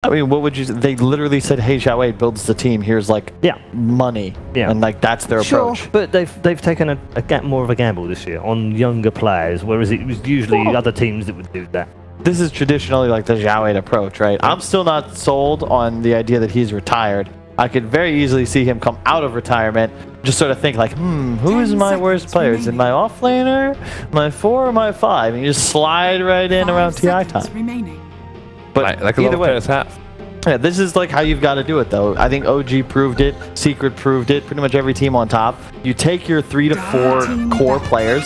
I mean, what would you? They literally said, "Hey, Xiao Wei builds the team. Here's like money, and like that's their approach." But they've taken more of a gamble this year on younger players, whereas it was usually other teams that would do that. This is traditionally like the Xiao Wei approach, right? I'm still not sold on the idea that he's retired. I could very easily see him come out of retirement, just sort of think like, who is my worst player? Is it my off laner, my 4, or my 5? And you just slide right in around TI time. But like a lot of players have. Yeah, this is like how you've got to do it, though. I think OG proved it, Secret proved it, pretty much every team on top. You take your 3 to 4 core players,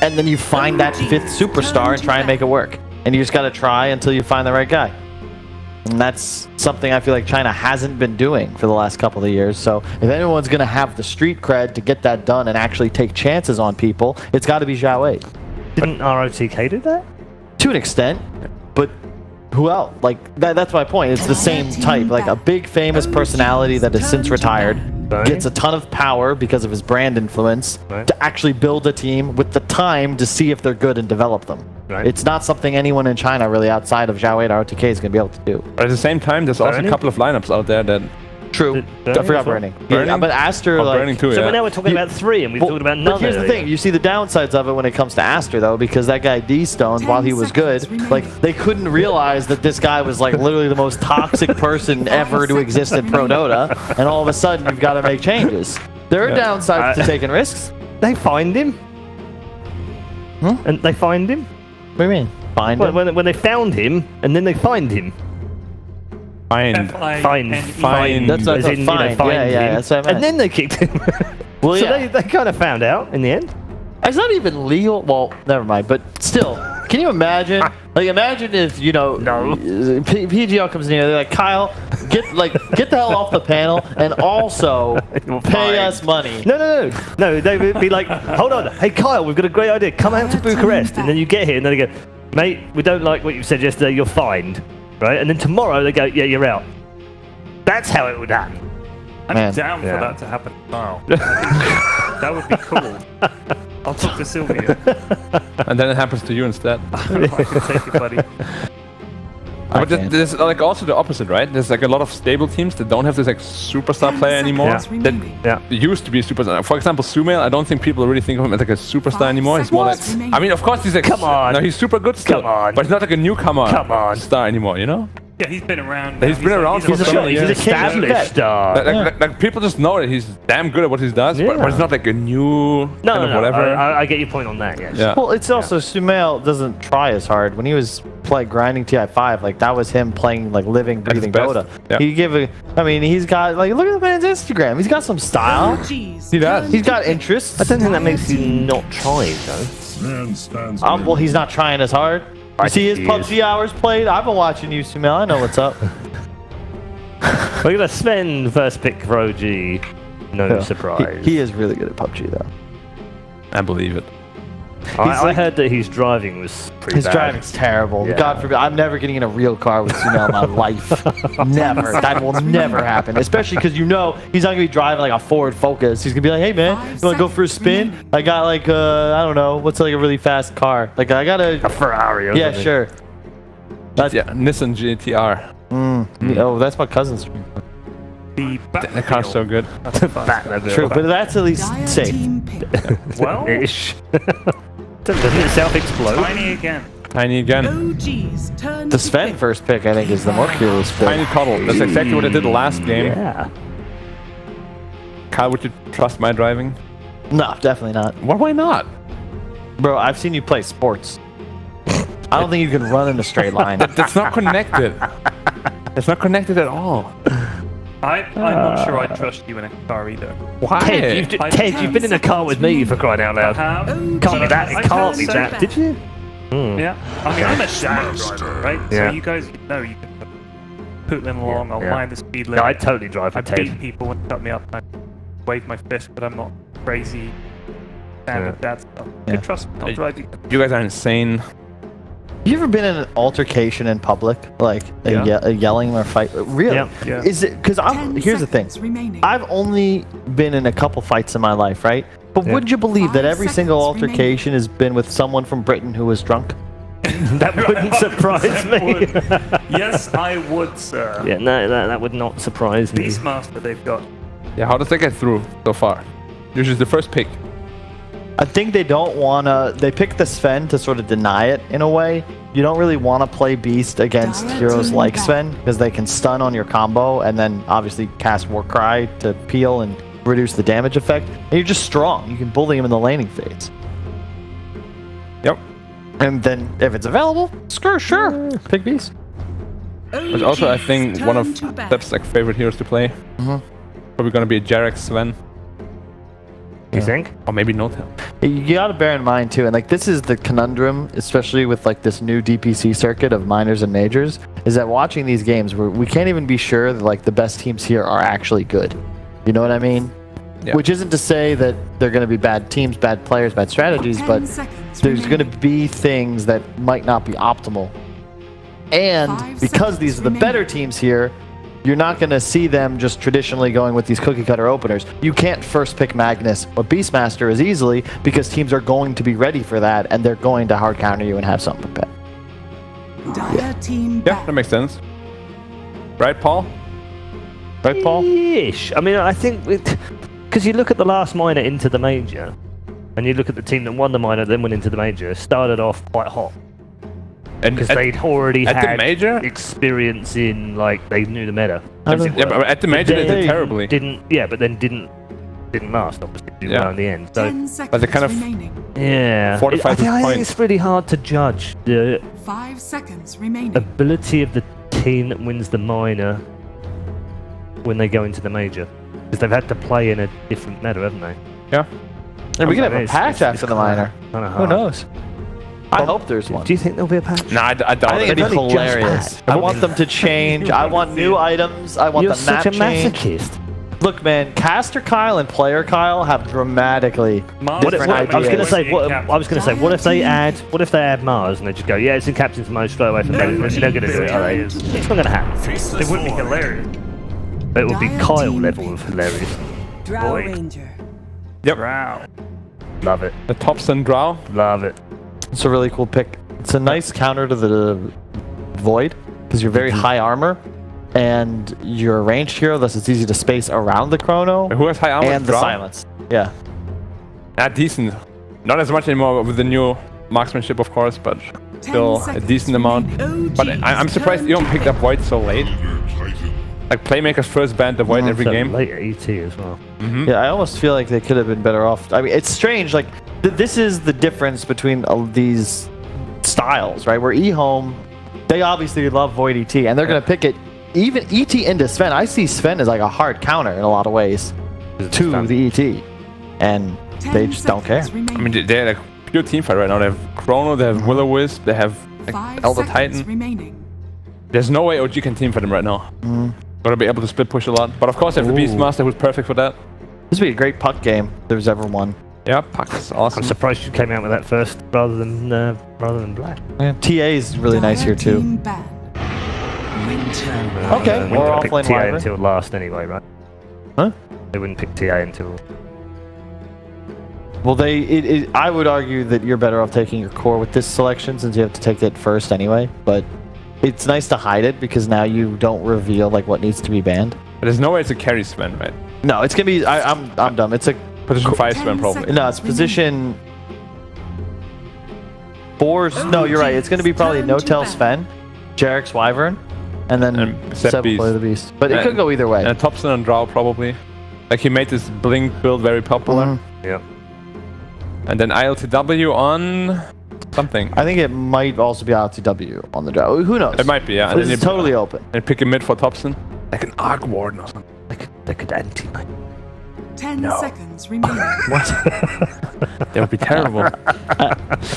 and then you find that 5th superstar and try and make it work. And you just got to try until you find the right guy. And that's something I feel like China hasn't been doing for the last couple of years. So if anyone's going to have the street cred to get that done and actually take chances on people, it's got to be Xiao Wei. Didn't ROTK do that? To an extent, but who else? Like, that's my point. It's the same type. Like a big famous personality that has since retired, gets a ton of power because of his brand influence to actually build a team with the time to see if they're good and develop them. It's not something anyone in China really outside of Xiao Wei or RTK is going to be able to do. But at the same time, there's also a couple of lineups out there that... True. I forgot Burning. Yeah, but Aster, like... Burning too, so now we're talking about 3 and we've talked about none. But here's the thing. You see the downsides of it when it comes to Aster, though, because that guy D-Stones, while he was good, like, they couldn't realize that this guy was, like, literally the most toxic person ever to exist in Pro Dota, and all of a sudden you've got to make changes. There are downsides to taking risks. They find him. And they find him? What do you mean? Find him? When they found him, and then they find him. Find. That's what I thought. Find. Yeah, that's what I meant. And then they kicked him. Well, so they kind of found out in the end. It's not even legal. Well, never mind. But still, can you imagine? Like, imagine if, you know, PGL comes in here. They're like, Kyle, get the hell off the panel, and also pay us money. No. They would be like, hold on, hey Kyle, we've got a great idea. Come out to Bucharest, and then you get here, and then they go, mate, we don't like what you said yesterday. You're fined, right? And then tomorrow they go, yeah, you're out. That's how it would happen. I'm down for that to happen tomorrow. That would be cool. I'll talk to Sylvia. And then it happens to you instead. I can take it, buddy. But there's like also the opposite, right? There's like a lot of stable teams that don't have this like superstar player anymore. That used to be a superstar. For example, Sumail, I don't think people really think of him as like a superstar anymore. He's more like, I mean, of course he's like, come on, no, he's super good still, but he's not like a newcomer star anymore, you know? Yeah, he's been around. He's been around for so many years. He's established star. Like people just know that he's damn good at what he does, but it's not like a new kind of whatever. I get your point on that, yes. Yeah. Well, it's also Sumail doesn't try as hard. When he was grinding TI5, like that was him playing like living, breathing Dota. Yeah. He's got like, look at the man's Instagram. He's got some style. He does. He's got interests. I don't think that makes you not try, though. Well, he's not trying as hard. You see his PUBG hours played? I've been watching you, Sumail. I know what's up. We're going to Sven first pick for OG. No surprise. He is really good at PUBG, though. I believe it. I heard that his driving was pretty bad. His driving's terrible. Yeah. God forbid. I'm never getting in a real car with Sumail in my life. Never. That will never happen. Especially because you know he's not going to be driving like a Ford Focus. He's going to be like, hey, man, you want to go for a spin? I got like, I don't know, what's like a really fast car? Like, I got a Ferrari or something. Sure. Nissan GTR. Oh, that's my cousin's. That car's so good. True, but that's at least safe. Well, ish. Doesn't it self-explode? Tiny again. The Sven first pick, I think, is the more curious pick. Tiny Cuddle. That's exactly what I did last game. Yeah. Kyle, would you trust my driving? No, definitely not. Why not? Bro, I've seen you play sports. I don't think you can run in a straight line. That's not connected. It's not connected at all. I'm not sure I'd trust you in a car either. Why? Ted, you've been in a car with me for crying out loud. Can't be that. It can't be that. Did you? Yeah. I mean, I'm a dad driver, right? Yeah. So you guys know you can put them along. I'll mind the speed limit. Yeah, I totally drive for Ted. I beat people when they cut me up. I wave my fist, but I'm not crazy standard dad stuff. You trust me. I'll drive you. You guys are insane. You ever been in an altercation in public, like a yelling or fight? Really? Yeah. Is it? Because here's the thing. I've only been in a couple fights in my life, right? But would you believe that every single altercation has been with someone from Britain who was drunk? That wouldn't surprise me. Yes, I would, sir. Yeah, no, that would not surprise me. Beastmaster they've got. Yeah, how does that get through so far? Usually it's the first pick. I think they don't want to... They pick the Sven to sort of deny it in a way. You don't really want to play Beast against heroes like Sven because they can stun on your combo and then obviously cast Warcry to peel and reduce the damage effect. And you're just strong. You can bully him in the laning phase. Yep. And then if it's available, sure. Pick Beast. But also I think one of Steph's like favorite heroes to play. Probably gonna be a Jarek Sven. You think? Or maybe Nota. You gotta bear in mind too, and like this is the conundrum, especially with like this new DPC circuit of minors and majors, is that watching these games, we can't even be sure that like the best teams here are actually good. You know what I mean? Yeah. Which isn't to say that they're going to be bad teams, bad players, bad strategies, but there's going to be things that might not be optimal. And because these are the better teams here, you're not going to see them just traditionally going with these cookie cutter openers. You can't first pick Magnus or Beastmaster as easily because teams are going to be ready for that and they're going to hard counter you and have something prepared. Yeah, that makes sense. Right, Paul? Right, Paul? Ish. I mean, I think because you look at the last minor into the major, and you look at the team that won the minor, then went into the major, started off quite hot. Because they'd already had the major? experience in, like, they knew the meta. Yeah, but at the major they did terribly. But then didn't last, obviously. Did well in the end. So, but they kind of I think it's really hard to judge the 5 seconds remaining. ability of the team that wins the minor when they go into the major. Because they've had to play in a different meta, haven't they? Yeah. And we could have a patch after the minor. Who knows? I hope there's one. Do you think there'll be a patch? No, I don't. I think it'd be hilarious. I want them to change. I want new items. I want You're the map such a change. masochist. Look, man, Caster Kyle and Player Kyle have dramatically different ideas. I was going to say, what if they add Mars and they just go, yeah, it's in Captain's Mode straight away from there. They're going to do it, are they? It's not going to happen. It wouldn't be hilarious. It would be Kyle level of hilarious. Drow Ranger. Yep. Wow. Love it. The Thompson Drow. Love it. It's a really cool pick. It's a nice counter to the Void because you're very high armor and you're a ranged hero, thus it's easy to space around the Chrono. Who has high armor? And the silence. Yeah. Decent. Not as much anymore with the new marksmanship, of course, but still a decent amount. But I'm surprised you don't pick up Void so late. Like Playmakers first banned the Void every game. Late ET as well. Yeah, I almost feel like they could have been better off. I mean, it's strange. Like, this is the difference between these styles, right? Where EHOME, they obviously love Void ET, and they're going to pick it. Even ET into Sven, I see Sven as like a hard counter in a lot of ways to the ET, and they just don't care. I mean, they're like pure teamfight right now. They have Chrono, they have Will-O-Wisp, they have like, Elder Titan. There's no way OG can teamfight them right now. Gotta be able to split push a lot. But of course, they have the Beastmaster who's perfect for that. This would be a great puck game if there's ever one. Yeah, puck is awesome. I'm surprised you came out with that first rather than Black. Yeah, TA is really nice here too. Okay, We're or pick offlane TA Wyvern. until last anyway, right? Huh? They wouldn't pick TA until... Well, I would argue that you're better off taking your core with this selection since you have to take it first anyway, but it's nice to hide it because now you don't reveal like what needs to be banned. But there's no way it's a carry Sven, right? No, it's gonna be. I'm dumb. It's a position 5 Sven probably. No, it's position 4. No, you're right. It's gonna be probably No-Tail Sven, Jarek's Wyvern, and then Seb Beast. play the Beast. But it could go either way. And Thompson and Drow probably. Like he made this Blink build very popular. Yeah. And then ILTW on something. I think it might also be ILTW on the draw. Who knows? It might be, yeah. And It's totally open. And pick a mid for Thompson. Like an Arc Warden or something. They could anti-mine. 10 seconds remaining. What? That would be terrible.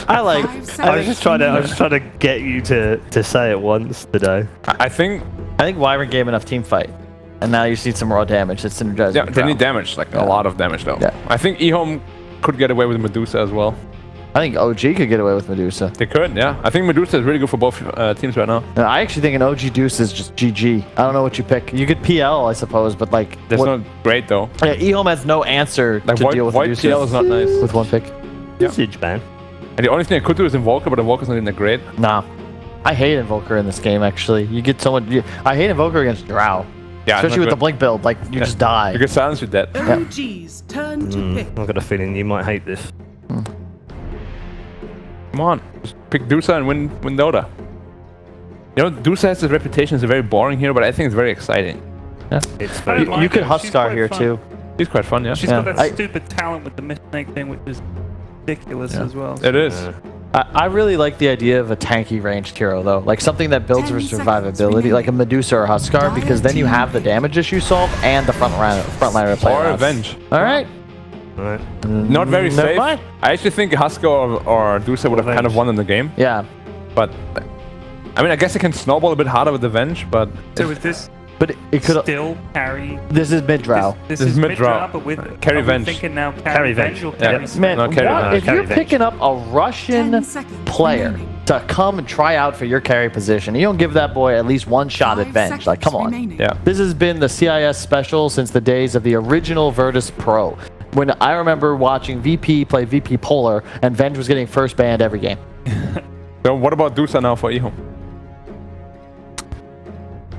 I like. I was just trying to get you to say it once today. I think Wyvern gave enough team fight, and now you see some raw damage that's synergized. yeah, they need damage, like a lot of damage though. Yeah. I think EHOME could get away with Medusa as well. I think OG could get away with Medusa. They could, yeah. I think Medusa is really good for both teams right now. No, I actually think an OG Deuce is just GG. I don't know what you pick. You could PL, I suppose, but like... That's not great though. Yeah, EHOME has no answer Like to deal with Void Medusa PL is not nice. with one pick. Usage ban. And the only thing I could do is Invoker, but Invoker's not even that great. Nah. I hate Invoker in this game, actually. You get so much... I hate Invoker against Drow. Yeah, especially with the Blink build. Like, you just die. You get silenced with that. OG's turn to pick. I've got a feeling you might hate this. Come on. Just pick Dusa and win Dota. You know, Dusa has this reputation as a very boring hero, but I think it's very exciting. Yeah. It's very You could Huskar here, too. He's quite fun, yeah. She's got that stupid talent with the Mystic thing, which is ridiculous as well. It is. I really like the idea of a tanky ranged hero, though. Like something that builds for 10 seconds survivability, remaining. like a Medusa or Huskar, because then you have the damage issue solved and the frontliner to play Or around. Avenge. All right. Right. Not very Never safe. mind. I actually think Huskar or Dusa would have kind of won in the game. Yeah. But, I mean, I guess it can snowball a bit harder with Avenge, but... So with this But it could. still carry... This is mid drow. This is is mid-drow. mid-drow, but with... Carry are we Venge. thinking now Carry carry Venge. Venge or Yeah. carry... Man, No, carry what, Venge. if you're Carry Venge. picking up a Russian 10 seconds player remaining. to come and try out for your carry position, you don't give that boy at least one shot at 5 Venge. Like, come on. remaining. Yeah. This has been the CIS special since the days of the original Virtus Pro. When I remember watching VP play VP Polar, and Venge was getting first banned every game. So what about Dusa now for EHOME?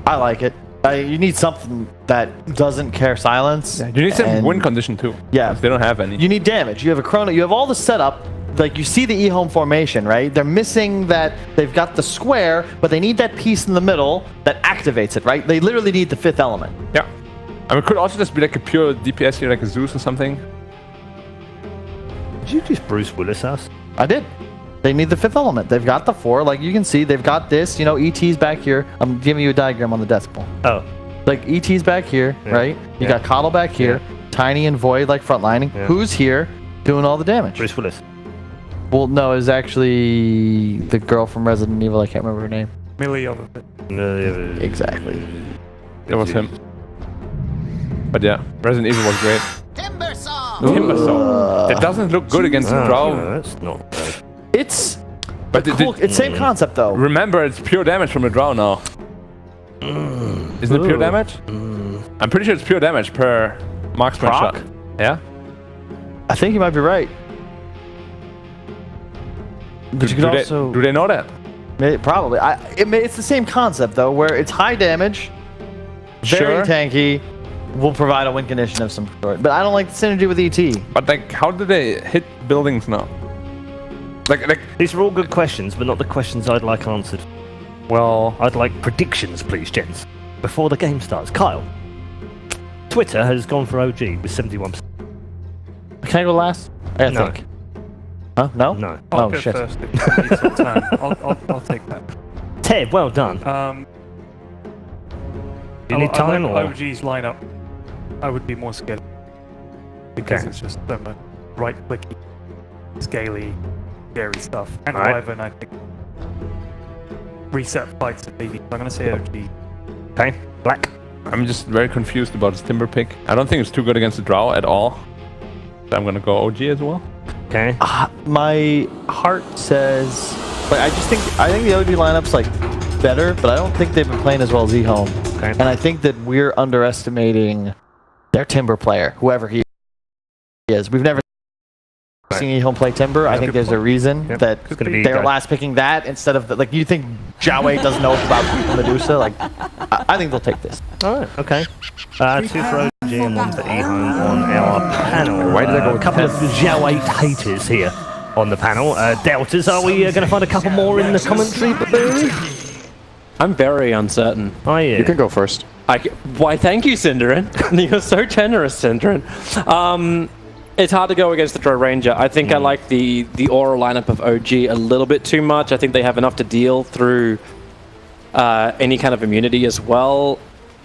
I like it. You need something that doesn't care silence. You need some and win condition too. Yeah. They don't have any. You need damage. You have a chrono. You have all the setup. Like you see the EHOME formation, right? They're missing that. They've got the square, but they need that piece in the middle that activates it, right? They literally need the fifth element. Yeah. I mean, it could also just be like a pure DPS here, like a Zeus or something. Did you just Bruce Willis us? I did. They need the fifth element. They've got the 4. Like you can see, they've got this. You know, ET's back here. I'm giving you a diagram on the desk pool. Oh. Like ET's back here, right? You got Coddle back here. Tiny and Void like frontlining. Yeah. Who's here doing all the damage? Bruce Willis. Well, no, it was actually the girl from Resident Evil. I can't remember her name. Millie of it. Exactly. It was him. But yeah, Resident Evil was great. Timbersaw. That doesn't look good against the Drow. No, that's not bad. It's But cool. It's same concept though. remember, it's pure damage from the Drow now. Isn't it pure damage? I'm pretty sure it's pure damage per marksman Proc? shot. Yeah? I think you might be right. But you could also do they know that? probably. It's the same concept though, where it's high damage, very Sure. tanky, will provide a win condition of some sort. But I don't like the synergy with ET. But like, how do they hit buildings now? Like, These are all good questions, but not the questions I'd like answered. well, I'd like predictions, please, gents, before the game starts. Kyle, Twitter has gone for OG with 71%. Can I go last? I No. think. Huh? No? No. I'll Oh go shit. first. If you need some time. I'll take that. Ted, well done. You need time like or? OG's lineup. I would be more scared because Okay. it's just so much right-clicky, scaly, scary stuff. And Alright. Wyvern, I think, reset fights at BB. So I'm gonna say OG. Okay. Black. I'm just very confused about his Timber pick. I don't think it's too good against the Drow at all. So I'm gonna go OG as well. Okay. My heart says, like, I think the OG lineup's like better, but I don't think they've been playing as well as EHOME. Okay. And I think that we're underestimating their Timber player, whoever he is. We've never seen EHOME play Timber. I think there's a reason Yep. that It's gonna be they're good. last picking that instead of like you think Jowei doesn't know about Medusa. Like I think they'll take this. All right. Okay. 2 for OG and 1 for EHOME on our panel. Why did I go a with couple of Zhao 8 haters here on the panel. Deltas, are we going to find a couple more in the commentary? I'm very uncertain. Oh, yeah. You can go first. Why, thank you, Cinderin. You're so generous, Cinderin. It's hard to go against the Drow Ranger. I think I like the aura lineup of OG a little bit too much. I think they have enough to deal through any kind of immunity as well.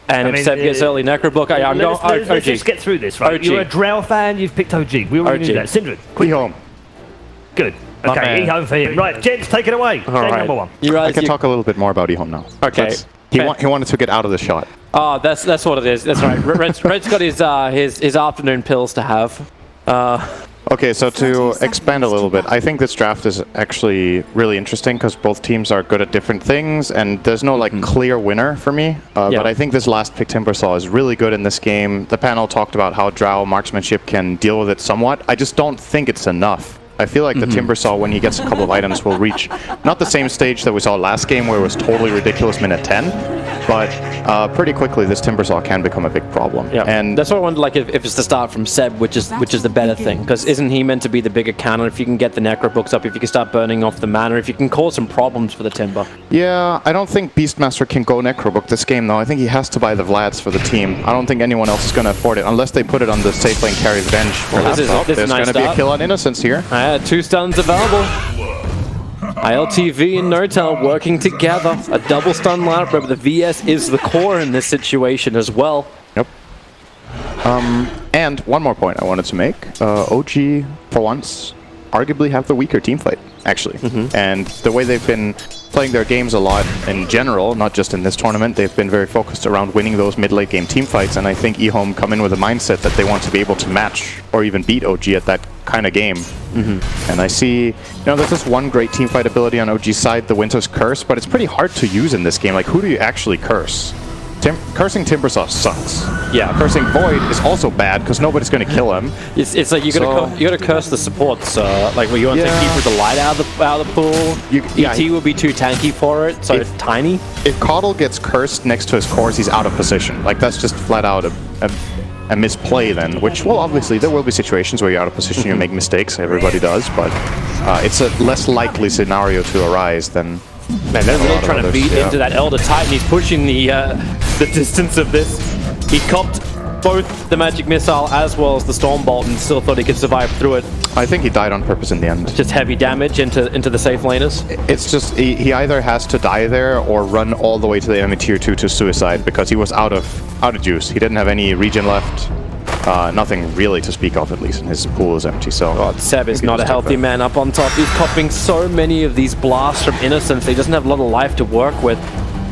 And if Seb gets early Necroblock, I'm going let's OG. just get through this, right? OG. You're a Drow fan, you've picked OG. We already OG. knew that. Cinderin, quick. EHOME. Good. My Okay, man. EHOME for him. Right, gents, take it away. Game right. number 1. You I guys, can talk a little bit more about EHOME now. Okay. He wanted to get out of the shot. Oh, that's what it is. That's right. Red's got his afternoon pills to have. Okay, so to expand a little bit, I think this draft is actually really interesting because both teams are good at different things, and there's no like clear winner for me. But I think this last pick, Timbersaw, is really good in this game. The panel talked about how Drow marksmanship can deal with it somewhat. I just don't think it's enough. I feel like the Timbersaw, when he gets a couple of items, will reach not the same stage that we saw last game where it was totally ridiculous minute 10, but pretty quickly this Timbersaw can become a big problem. Yeah, and that's what I wondered, like if it's to start from Seb, which is the better thing, because isn't he meant to be the bigger cannon? If you can get the Necro books up, if you can start burning off the mana, if you can cause some problems for the Timber. Yeah, I don't think Beastmaster can go Necrobook this game though. I think he has to buy the Vlads for the team. I don't think anyone else is going to afford it, unless they put it on the safe lane carry's bench. This is There's nice going to be a start. kill on Innocence here. 2 stuns available. ILTV and Notel working together. A double stun lineup. Remember, the VS is the core in this situation as well. Yep. And one more point I wanted to make. OG, for once, arguably have the weaker team fight, actually. And the way they've been playing their games a lot in general, not just in this tournament, they've been very focused around winning those mid-late game team fights, and I think EHOME come in with a mindset that they want to be able to match or even beat OG at that kind of game. And I see, there's this one great team fight ability on OG's side, the Winter's Curse, but it's pretty hard to use in this game. Like, who do you actually curse? Cursing Timbersaw sucks. Yeah. Cursing Void is also bad because nobody's going to kill him. It's like you gotta curse the supports. Like where you want to take people with the light out of the pool. ET will be too tanky for it, so it's tiny. If Caudle gets cursed next to his cores, he's out of position. Like that's just flat out a misplay then. Which, well, obviously there will be situations where you're out of position, you make mistakes. Everybody does, but it's a less likely scenario to arise than. Man, they're really trying to beat into that Elder Titan. He's pushing the distance of this. He copped both the Magic Missile as well as the Storm Bolt and still thought he could survive through it. I think he died on purpose in the end. Just heavy damage into the safe laners. It's just, he either has to die there or run all the way to the enemy tier 2 to suicide because he was out of juice. He didn't have any regen left. Nothing really to speak of, at least, and his pool is empty, so... God, Seb is not a healthy man up on top. He's copping so many of these blasts from Innocence. He doesn't have a lot of life to work with.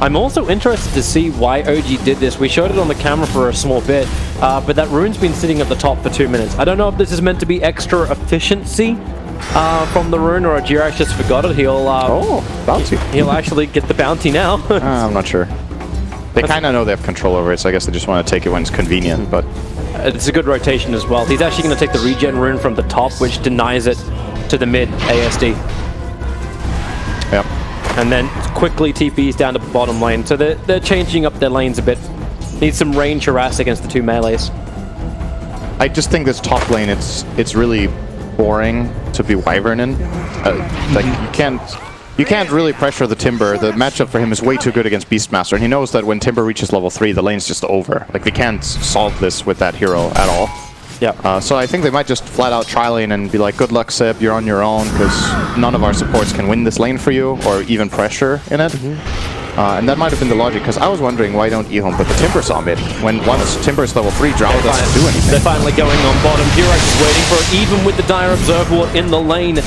I'm also interested to see why OG did this. We showed it on the camera for a small bit, but that rune's been sitting at the top for 2 minutes. I don't know if this is meant to be extra efficiency from the rune, or Jirax just forgot it. He'll... bounty. He'll actually get the bounty now. I'm not sure. They kind of know they have control over it, so I guess they just want to take it when it's convenient, but... It's a good rotation as well. He's actually going to take the regen rune from the top, which denies it to the mid ASD. Yep. And then quickly TPs down to the bottom lane. So they're changing up their lanes a bit. Need some range harass against the 2 melees. I just think this top lane, it's really boring to be Wyvern in. Like, you can't really pressure the Timber. The matchup for him is way too good against Beastmaster, and he knows that when Timber reaches level 3, the lane's just over. Like, they can't solve this with that hero at all. Yeah. So I think they might just flat out try lane and be like, good luck, Seb, you're on your own, because none of our supports can win this lane for you, or even pressure in it. And that might have been the logic, because I was wondering why don't EHOME put the Timbersaw mid, when once Timber's level 3 Drow doesn't do anything. They're finally going on bottom. Jirax is waiting for it, even with the Dire Observer in the lane.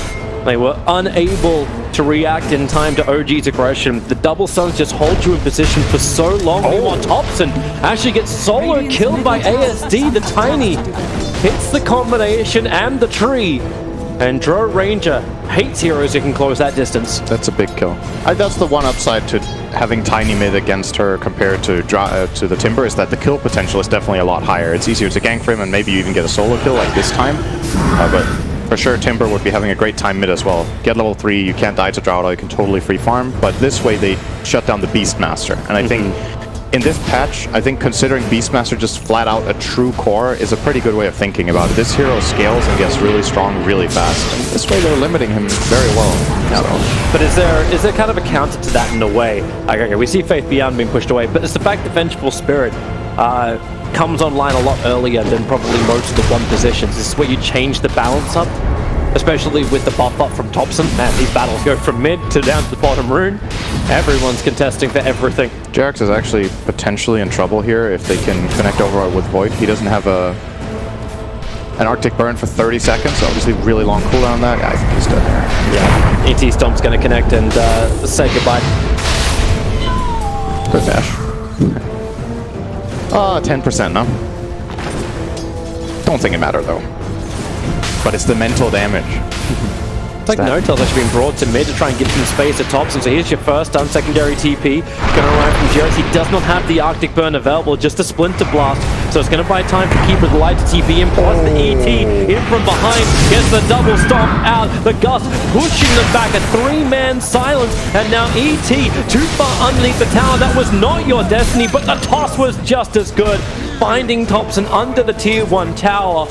They were unable to react in time to OG's aggression. The double stuns just hold you in position for so long. Meanwhile, Thompson actually gets solo killed by ASD. The Tiny hits the combination and the tree. And Dro Ranger hates heroes who can close that distance. That's a big kill. That's the one upside to having Tiny mid against her compared to the Timber, is that the kill potential is definitely a lot higher. It's easier to gank for him, and maybe you even get a solo kill like this time. But for sure, Timber would be having a great time mid as well. Get level 3, you can't die to Drowda, you can totally free farm, but this way they shut down the Beastmaster. And I think in this patch, I think considering Beastmaster just flat out a true core is a pretty good way of thinking about it. This hero scales and gets really strong really fast. And this way they're limiting him very well. So. But is there kind of a counter to that in a way? Like, okay, we see Faith Beyond being pushed away, but it's the fact that Vengeful Spirit comes online a lot earlier than probably most of the 1 positions. This is where you change the balance up, especially with the buff up from Thompson. Man, these battles go from mid to down to the bottom rune. Everyone's contesting for everything. Jirax is actually potentially in trouble here if they can connect over with Void. He doesn't have an Arctic Burn for 30 seconds, so obviously really long cooldown on that. I think he's dead there. Yeah, ET Stomp's going to connect and say goodbye. Good dash. 10%, no? Don't think it mattered, though. But it's the mental damage. It's like Notel's actually been brought to mid to try and get some space at Thompson. So here's your first secondary TP. Gonna arrive from Jirax. He does not have the Arctic Burn available, just a Splinter Blast. So it's going to buy time for Keeper the Light to TP in, plus the ET in from behind, gets the double stomp out, the Gust pushing them back, a 3-man silence, and now ET too far underneath the tower. That was not your destiny, but the toss was just as good, finding Thompson under the tier 1 tower.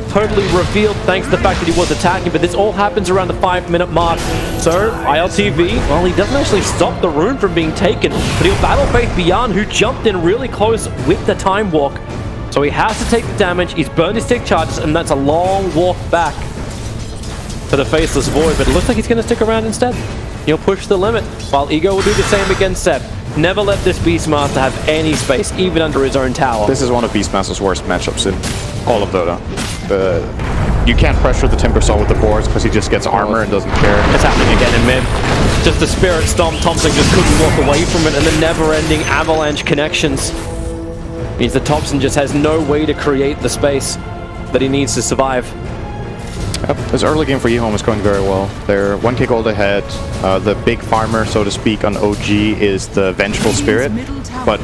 Totally revealed thanks to the fact that he was attacking, but this all happens around the 5-minute mark. So, ILTV, well, he doesn't actually stop the rune from being taken, but he'll battle Faith Beyond, who jumped in really close with the time walk. So he has to take the damage, he's burned his stick charges, and that's a long walk back to the Faceless Void, but it looks like he's going to stick around instead. He'll push the limit, while Ego will do the same against Seb. Never let this Beastmaster have any space, even under his own tower. This is one of Beastmaster's worst matchups in all of Dota. You can't pressure the Timbersaw with the boards because he just gets armor and doesn't care. It's happening again in mid. Just a Spirit Stomp, Thompson just couldn't walk away from it, and the never-ending avalanche connections means that Thompson just has no way to create the space that he needs to survive. Yep. This early game for EHOME is going very well. They're 1k gold ahead. The big farmer, so to speak, on OG is the Vengeful Spirit, but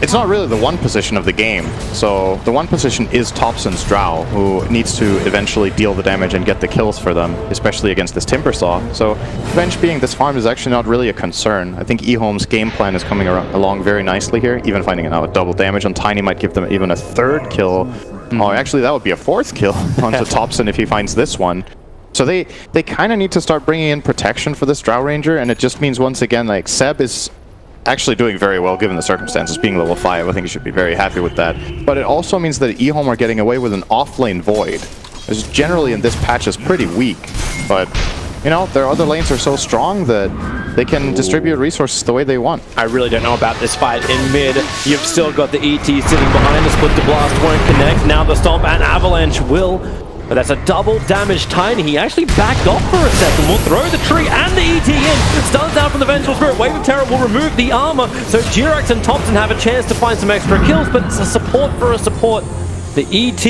it's not really the one position of the game. So the one position is Thompson's Drow, who needs to eventually deal the damage and get the kills for them, especially against this Timbersaw. So Venge being this farm is actually not really a concern. I think EHOME's game plan is coming along very nicely here. Even finding out a double damage on Tiny might give them even a 3rd kill. Oh, actually, that would be a 4th kill onto Thompson if he finds this one. So they kind of need to start bringing in protection for this Drow Ranger, and it just means, once again, like, Seb is actually doing very well given the circumstances. Being level 5, I think he should be very happy with that. But it also means that EHOME are getting away with an off-lane Void, which generally in this patch is pretty weak. But, you know, their other lanes are so strong that they can distribute resources the way they want. I really don't know about this fight in mid. You've still got the ET sitting behind the Split to Blast, won't connect. Now the Stomp and Avalanche will. But that's a double damage Tiny. He actually backed off for a second. Will throw the tree and the ET in. Stuns down from the Vengeful Spirit. Wave of Terror will remove the armor. So Jirax and Thompson have a chance to find some extra kills, but it's a support for a support. The ET,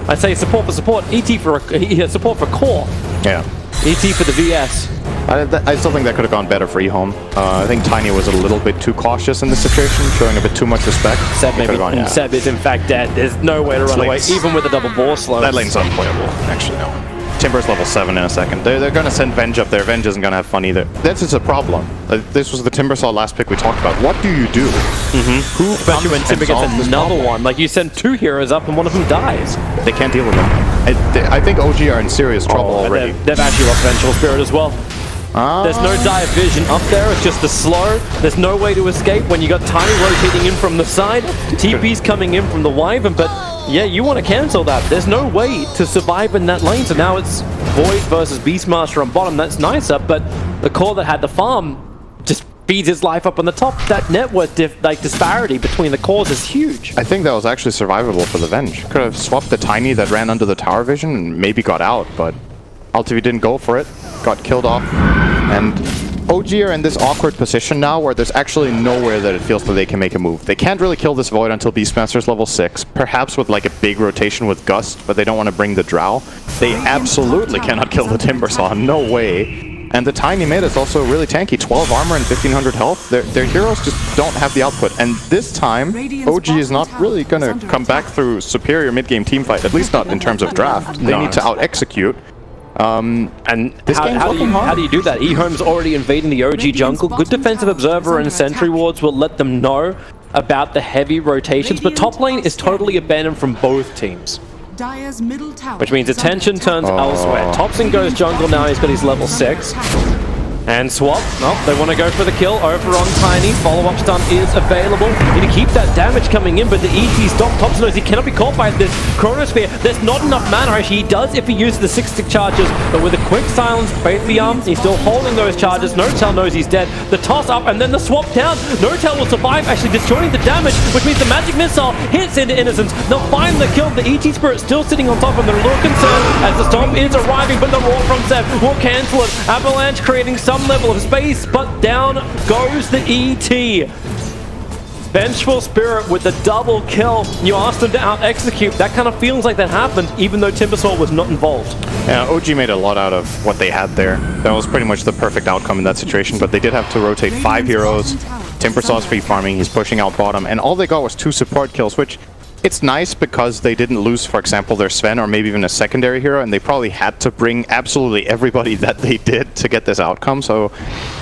I say support for support. ET for support for core. Yeah. ET for the VS. I still think that could have gone better for EHOME. I think Tiny was a little bit too cautious in this situation, showing a bit too much respect. Seb is in fact dead. There's no way to run away, even with a double ball slow. That lane's unplayable, actually, no. Timber's level 7 in a second. They're going to send Venge up there. Venge isn't going to have fun either. That's just a problem. This was the Timbersaw last pick we talked about. What do you do? Who Especially when Timber gets another one. Like, you send 2 heroes up and one of them dies. They can't deal with them. I think OG are in serious trouble already. They've actually lost Vengeful Spirit as well. There's no dire vision up there, it's just the slow. There's no way to escape when you got Tiny rotating in from the side. TP's coming in from the Wyvern, but yeah, you want to cancel that. There's no way to survive in that lane, so now it's Void versus Beastmaster on bottom. That's nicer, but the core that had the farm just feeds his life up on the top. That net worth disparity between the cores is huge. I think that was actually survivable for the Venge. Could have swapped the Tiny that ran under the tower vision and maybe got out, but Ultivi didn't go for it. Got killed off. And OG are in this awkward position now where there's actually nowhere that it feels that they can make a move. They can't really kill this Void until Beastmaster's level 6, perhaps with like a big rotation with Gust, but they don't want to bring the Drow. They absolutely cannot kill the Timbersaw, no way. And the Tiny mid is also really tanky, 12 armor and 1500 health. Their heroes just don't have the output. And this time, OG is not really going to come back through superior mid-game teamfight, at least not in terms of draft. They need to out-execute. And this how do you do that? EHOME's already invading the OG jungle. Good defensive observer and sentry wards will let them know about the heavy rotations, but top lane is totally abandoned from both teams. Which means attention turns elsewhere. Thompson goes jungle now, he's got his level 6. And swap. Oh, they want to go for the kill over on Tiny. Follow-up stun is available. Need to keep that damage coming in, but the ET stop. Thompson knows he cannot be caught by this Chronosphere. There's not enough mana. Actually, he does if he uses the 6-stick charges, but with a quick silence, Faith Beyond, he's still holding those charges. No-Tail knows he's dead. The toss up and then the swap down. No-Tail will survive, actually disjoining the damage, which means the magic missile hits into Innocence. They'll find the kill. The ET Spirit still sitting on top, and they're a little concerned as the Stomp is arriving, but the Roar from Seb will cancel it. Avalanche creating some level of space, but down goes the ET. Vengeful Spirit with the double kill. You asked them to out-execute. That kind of feels like that happened, even though Timbersaw was not involved. Yeah, OG made a lot out of what they had there. That was pretty much the perfect outcome in that situation, but they did have to rotate 5 heroes. Timbersaw's free farming, he's pushing out bottom, and all they got was 2 support kills, which It's nice because they didn't lose, for example, their Sven or maybe even a secondary hero, and they probably had to bring absolutely everybody that they did to get this outcome. So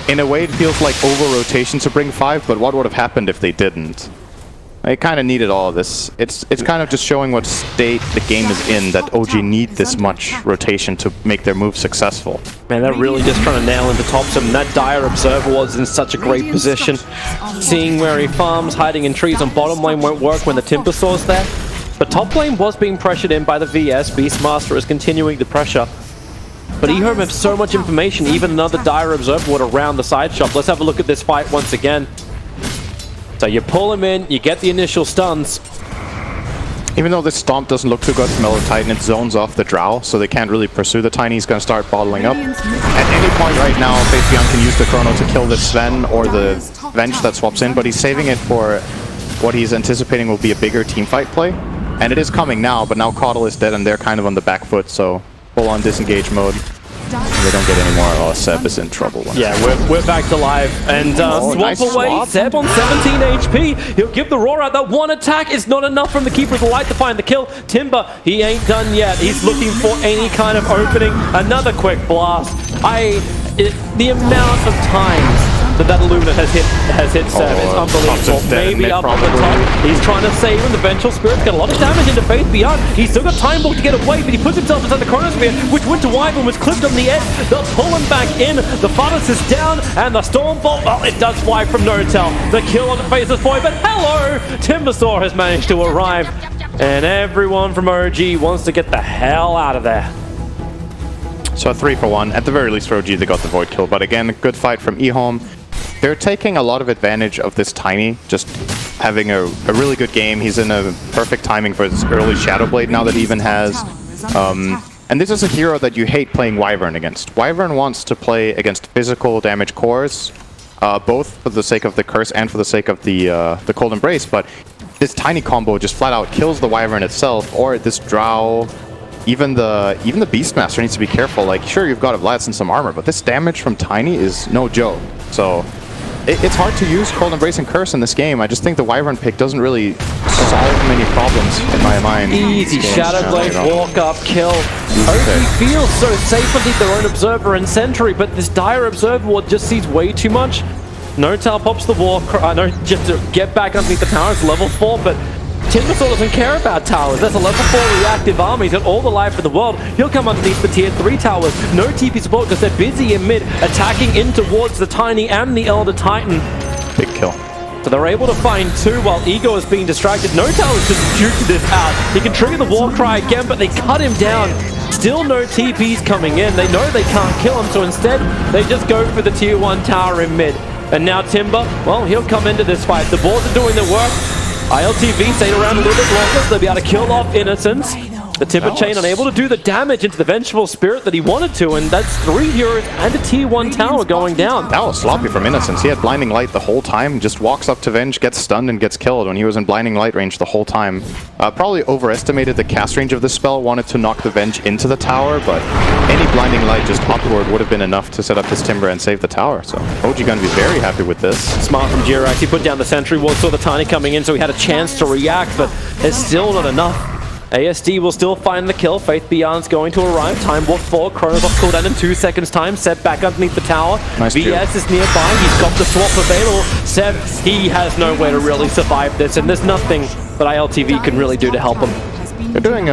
in a way, it feels like over-rotation to bring 5, but what would have happened if they didn't? They kind of needed all of this. It's kind of just showing what state the game is in, that OG need this much rotation to make their move successful. Man, they're really just trying to nail into tops, and that Dire Observer was in such a great position. Seeing where he farms, hiding in trees on bottom lane won't work when the Timber Saw's there. But top lane was being pressured in by the VS. Beastmaster is continuing the pressure. But EHOME have so much information, even another Dire Observer would around the side shop. Let's have a look at this fight once again. So you pull him in, you get the initial stuns. Even though this stomp doesn't look too good from Elder Titan, it zones off the Drow, so they can't really pursue the Tiny. He's going to start bottling up. At any point right now, Faithian can use the Chrono to kill the Sven or the Venge that swaps in, but he's saving it for what he's anticipating will be a bigger teamfight play. And it is coming now, but now Caudle is dead and they're kind of on the back foot, so full-on disengage mode. They don't get any more. Seb is in trouble. Yeah, we're back to live. And swap nice away. swap. Seb on 17 HP. He'll give the roar out. That one attack is not enough from the Keeper of the Light to find the kill. Timber, he ain't done yet. He's looking for any kind of opening. Another quick blast. The amount of times that Illumina has hit Seb is unbelievable. Maybe up on the top. He's trying to save him. The Vengeful Spirit's got a lot of damage into Faith Beyond. He's still got time book to get away, but he puts himself inside the Chronosphere, which went to Wyvern, was clipped on the edge. They'll pull him back in. The Furnace is down, and the Stormbolt, well, it does fly from Notel. The kill on the Faceless Boy, but hello! Timbersaw has managed to arrive, and everyone from OG wants to get the hell out of there. So a 3-for-1. At the very least for OG, they got the Void kill, but again, a good fight from EHOME. They're taking a lot of advantage of this Tiny, just having a really good game. He's in a perfect timing for his early Shadow Blade now that he even has. And this is a hero that you hate playing Wyvern against. Wyvern wants to play against physical damage cores, both for the sake of the Curse and for the sake of the Cold Embrace, but this Tiny combo just flat out kills the Wyvern itself, or this Drow. Even the Beastmaster needs to be careful. Like, sure, you've got a Vlads and some armor, but this damage from Tiny is no joke. So it's hard to use Cold Embrace and Curse in this game. I just think the Wyvern pick doesn't really solve many problems in my mind. Easy Shadow Blade, walk up, kill. OG feels so safe underneath their own Observer and Sentry, but this Dire Observer Ward just sees way too much. Notal pops the wall, just to get back underneath the tower. It's level 4, but Timbersaw doesn't care about towers. That's a level 4 reactive army. He's got all the life in the world. He'll come underneath the tier 3 towers. No TP support because they're busy in mid, attacking in towards the Tiny and the Elder Titan. Big kill. So they're able to find 2 while Ego is being distracted. No towers just juked this out. He can trigger the war cry again, but they cut him down. Still no TPs coming in. They know they can't kill him, so instead they just go for the tier 1 tower in mid. And now Timber, well, he'll come into this fight. The boards are doing the work. ILTV stayed around a little bit longer, so they'll be able to kill off Innocence. The Timber Chain unable to do the damage into the Vengeful Spirit that he wanted to, and that's 3 heroes and a tier 1 tower going down. That was sloppy from Innocence. He had Blinding Light the whole time, just walks up to Venge, gets stunned, and gets killed when he was in Blinding Light range the whole time. Probably overestimated the cast range of this spell, wanted to knock the Venge into the tower, but any Blinding Light just upward would have been enough to set up his Timber and save the tower. So OG gonna be very happy with this. Smart from Jirax. He put down the Sentry Ward, saw the Tiny coming in, so he had a chance to react, but it's still not enough. ASD will still find the kill. Faith Beyond's going to arrive. Time Warp 4. Chronos off cooldown in 2 seconds time. Seb back underneath the tower. Nice VS is nearby. He's got the swap available. Seb, he has no way to really survive this, and there's nothing that ILTV can really do to help him. They're doing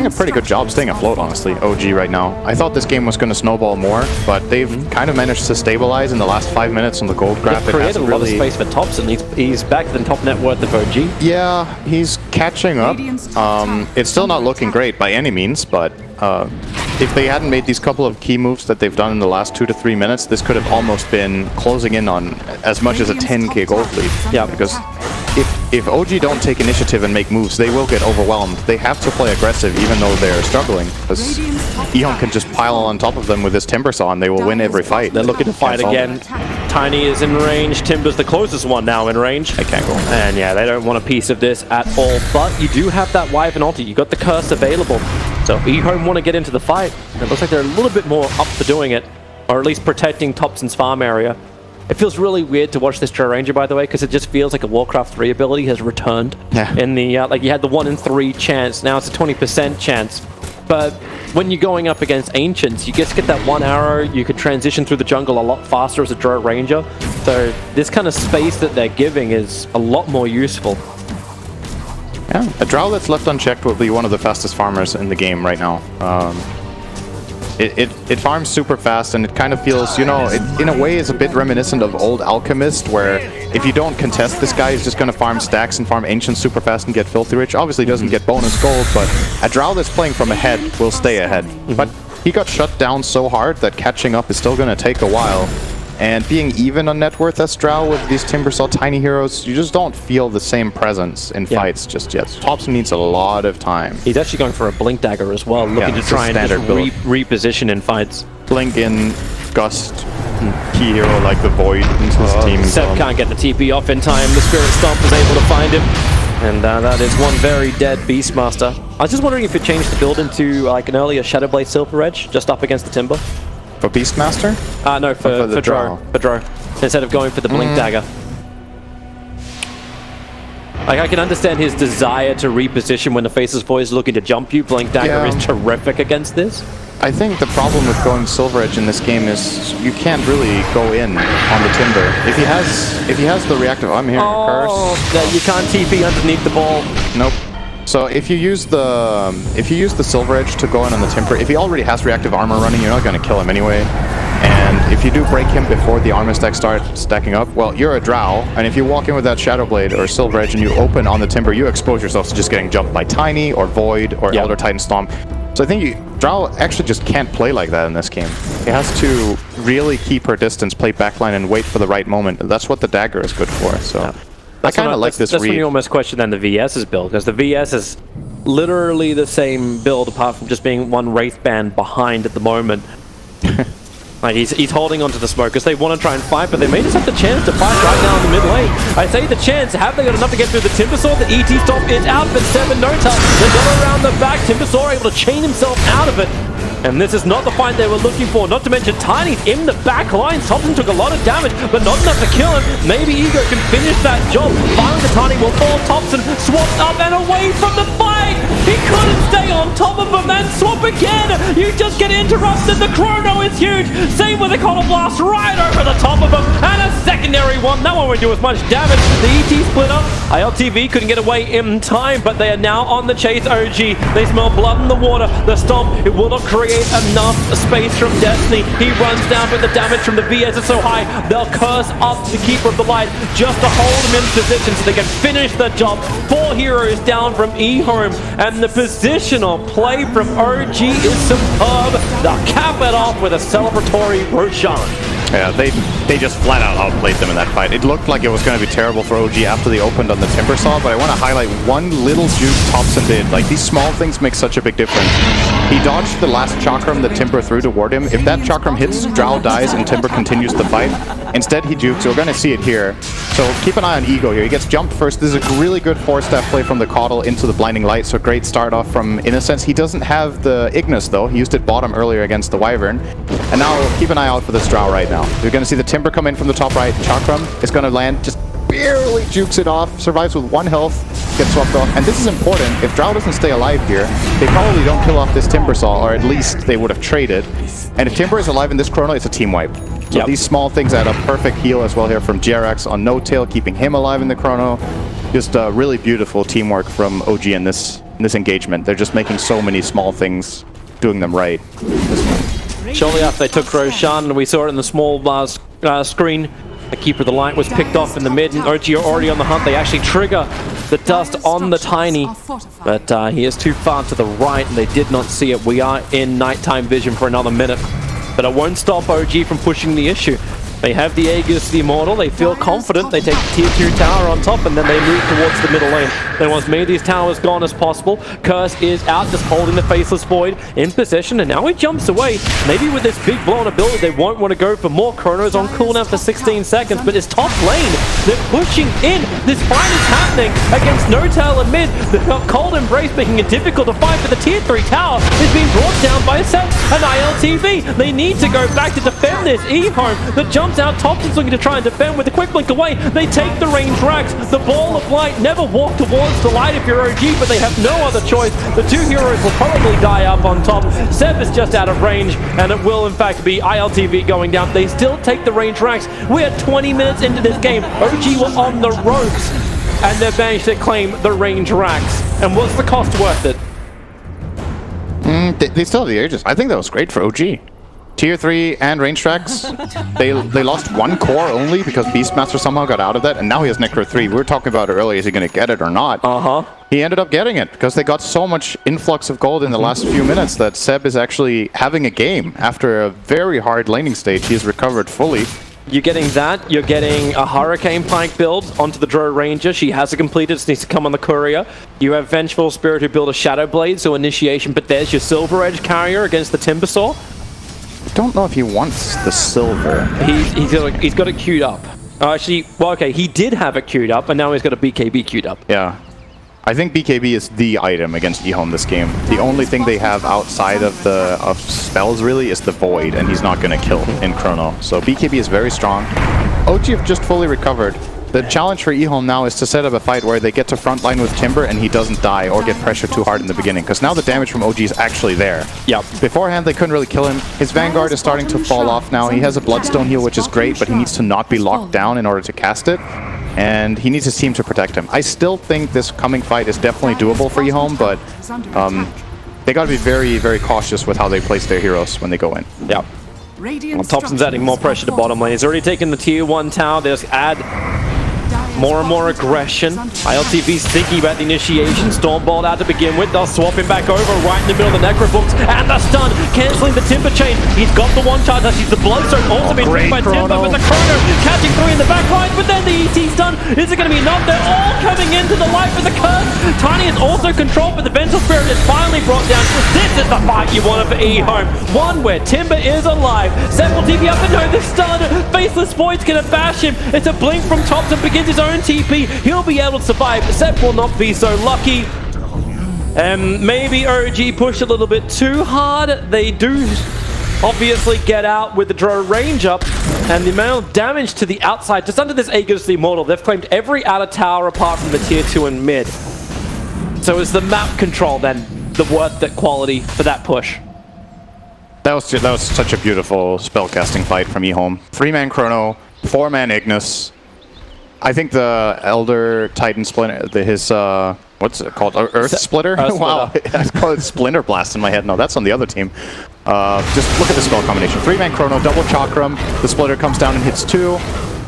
a pretty good job staying afloat, honestly, OG right now. I thought this game was going to snowball more, but they've kind of managed to stabilize in the last 5 minutes on the gold graph. They've created a lot of space for tops, and he's back to the top net worth of OG. Yeah, he's catching up. It's still not looking great by any means, but if they hadn't made these couple of key moves that they've done in the last 2 to 3 minutes, this could have almost been closing in on as much as a 10k gold lead. Yeah, because if OG don't take initiative and make moves, they will get overwhelmed. They have to play aggressive even though they're struggling, because EHOME can just pile on top of them with his Timber Saw and they will win every fight. They're looking to fight again. Tiny is in range. Timber's the closest one now in range. They can't go. And yeah, they don't want a piece of this at all. But you do have that Wyvern ulti. You got the Curse available. So EHOME want to get into the fight. It looks like they're a little bit more up for doing it, or at least protecting Thompson's farm area. It feels really weird to watch this Dry Ranger, by the way, because it just feels like a Warcraft 3 ability has returned. Yeah. In the, like you had the 1 in 3 chance, now it's a 20% chance. But when you're going up against Ancients, you just get that 1 arrow, you could transition through the jungle a lot faster as a Dry Ranger. So this kind of space that they're giving is a lot more useful. Yeah, a Drow that's left unchecked will be one of the fastest farmers in the game right now. It farms super fast, and it kind of feels, you know, it in a way is a bit reminiscent of old Alchemist, where if you don't contest this guy, he's just going to farm stacks and farm Ancients super fast and get filthy rich. Obviously he doesn't get bonus gold, but a Drow that's playing from ahead will stay ahead. But he got shut down so hard that catching up is still going to take a while. And being even on net worth as Drow with these Timbersaw tiny heroes, you just don't feel the same presence in fights just yet. Thompson needs a lot of time. He's actually going for a Blink Dagger as well, looking to try and just reposition in fights. Blink in, Gust, key hero like the Void into his team. Seb can't get the TP off in time. The Spirit Stomp is able to find him. And that is one very dead Beastmaster. I was just wondering if you changed the build into like an earlier Shadowblade Silver Edge, just up against the Timber. For Beastmaster? No, for Drow. For Drow. Instead of going for the Blink Dagger. Like, I can understand his desire to reposition when the Faceless Void is looking to jump you. Blink Dagger is terrific against this. I think the problem with going Silver Edge in this game is you can't really go in on the Timber. If he has the reactive, I'm here. Curse. You can't TP underneath the ball. Nope. So if you use the Silver Edge to go in on the Timber, if he already has reactive armor running, you're not going to kill him anyway. And if you do break him before the armor stacks start stacking up, well, you're a Drow, and if you walk in with that Shadowblade or Silver Edge and you open on the Timber, you expose yourself to just getting jumped by Tiny or Void or Elder Titan Stomp. So I think Drow actually just can't play like that in this game. He has to really keep her distance, play backline, and wait for the right moment. That's what the Dagger is good for. So. I kind of like this read. That's when you almost question then the VS's build, because the VS is literally the same build apart from just being one Wraith Band behind at the moment. Like he's holding onto the smoke because they want to try and fight, but they may just have the chance to fight right now in the mid lane. I say the chance, have they got enough to get through the Timbersaw? The ET stop is out, but 7 no touch. They go around the back, Timbersaw able to chain himself out of it. And this is not the fight they were looking for, not to mention Tiny's in the back line. Thompson took a lot of damage, but not enough to kill him. Maybe Ego can finish that job. Finally, the Tiny will fall. Thompson swapped up and away from the fight. He couldn't stay on top of him and swap again. You just get interrupted. The chrono is huge. Same with the Collar Blast right over the top of him. And a secondary one. That one won't do as much damage. The ET split up. ILTV couldn't get away in time, but they are now on the chase. OG. They smell blood in the water. The stomp, it will not create enough space from Destiny. He runs down, but the damage from the VS is so high, they'll curse up the Keeper of the Light just to hold him in position so they can finish the job. 4 heroes down from EHOME, and the positional play from OG is superb. They'll cap it off with a celebratory Roshan. Yeah, they just flat out outplayed them in that fight. It looked like it was going to be terrible for OG after they opened on the Timbersaw, but I want to highlight one little juke Thompson did. Like, these small things make such a big difference. He dodged the last Chakram that Timber threw toward him. If that Chakram hits, Drow dies and Timber continues the fight. Instead, he jukes. We're going to see it here. So keep an eye on Ego here. He gets jumped first. This is a really good 4-step play from the Caudal into the Blinding Light, so great start off from Innocence. He doesn't have the Ignis, though. He used it bottom earlier against the Wyvern. And now keep an eye out for this Drow right now. You're going to see the Timber come in from the top right. Chakram is going to land, just barely jukes it off, survives with 1 health, gets swapped off. And this is important. If Drow doesn't stay alive here, they probably don't kill off this Timbersaw, or at least they would have traded. And if Timber is alive in this chrono, it's a team wipe. So these small things add up. Perfect heal as well here from GRX on No Tail, keeping him alive in the chrono. Just really beautiful teamwork from OG in this engagement. They're just making so many small things, doing them right. Shortly after they took Roshan, and we saw it in the small screen, the Keeper of the Light was picked off in the mid, and OG are already on the hunt. They actually trigger the dust on the Tiny, but he is too far to the right, and they did not see it. We are in nighttime vision for another minute, but it won't stop OG from pushing the issue. They have the Aegis, the Immortal, they feel confident, they take the tier 2 tower on top, and then they move towards the middle lane. They want as many of these towers gone as possible. Curse is out, just holding the Faceless Void in possession, and now he jumps away. Maybe with this big blown ability, they won't want to go for more chronos on cooldown for 16 seconds, but it's top lane. They're pushing in. This fight is happening against No Tail and mid. The Cold Embrace making it difficult to fight, but the tier 3 tower is being brought down by a set, an ILTV. They need to go back to defend this. EHOME, the jump comes out. Thompson's looking to try and defend with a quick blink away. They take the range racks. The ball of light never walk towards the light if you're OG, but they have no other choice. The two heroes will probably die up on top. Seb is just out of range, and it will in fact be ILTV going down. They still take the range racks. We are 20 minutes into this game. OG were on the ropes, and they've managed to claim the range racks. And was the cost worth it? They still have the Aegis. I think that was great for OG. Tier 3 and range tracks, they lost one core only because Beastmaster somehow got out of that, and now he has Necro 3. We were talking about it earlier, is he going to get it or not? He ended up getting it because they got so much influx of gold in the last few minutes that Seb is actually having a game. After a very hard laning stage, he's recovered fully. You're getting that. You're getting a Hurricane Pike build onto the Drow Ranger. She has it completed. Just needs to come on the Courier. You have Vengeful Spirit who build a Shadow Blade, so initiation. But there's your Silver Edge carrier against the Timbersaw. I don't know if he wants the silver. He's got it queued up. Actually, well, okay, he did have it queued up, and now he's got a BKB queued up. Yeah. I think BKB is the item against EHOME this game. The only thing they have outside of spells really is the Void, and he's not going to kill in Chrono. So BKB is very strong. OG have just fully recovered. The challenge for EHOME now is to set up a fight where they get to frontline with Timber and he doesn't die or get pressured too hard in the beginning, because now the damage from OG is actually there. Yep. Beforehand, they couldn't really kill him. His Vanguard is starting to fall off now. He has a Bloodstone heal, which is great, but he needs to not be locked down in order to cast it. And he needs his team to protect him. I still think this coming fight is definitely doable for EHOME, but they got to be very, very cautious with how they place their heroes when they go in. Yep. Well, Thompson's adding more pressure to bottom lane. He's already taken the tier 1 tower. They just add more and more aggression. ILTV's thinking about the initiation. Stormbolt out to begin with. They'll swap him back over right in the middle of the Necrobooks. And the stun, cancelling the Timber Chain. He's got the one charge. Actually, the Bloodstone also been tricked by Timber, but the Chrono catching 3 in the back line. But then the ET stun. Is it going to be enough? They're all coming into the light with the curse. Tiny is also controlled, but the Vengeful Spirit is finally brought down. This is the fight you wanted for EHOME. One where Timber is alive. Seb will TP up and no, the stun. Faceless Void's going to bash him. It's a blink from Thompson, begins his own TP. He'll be able to survive. Seb will not be so lucky. Maybe OG pushed a little bit too hard. They do obviously get out with the Drow range up, and the amount of damage to the outside, just under this Aegis the Immortal, they've claimed every outer tower apart from the tier 2 and mid. So is the map control then the worth that quality for that push? That was such a beautiful spellcasting fight from EHOME. 3-man Chrono, 4-man Ignis. I think the Elder Titan Splinter, his, what's it called? Earth Splitter? Wow, I call it Splinter Blast in my head. No, that's on the other team. Just look at the spell combination. 3-man Chrono, double Chakram. The Splitter comes down and hits 2.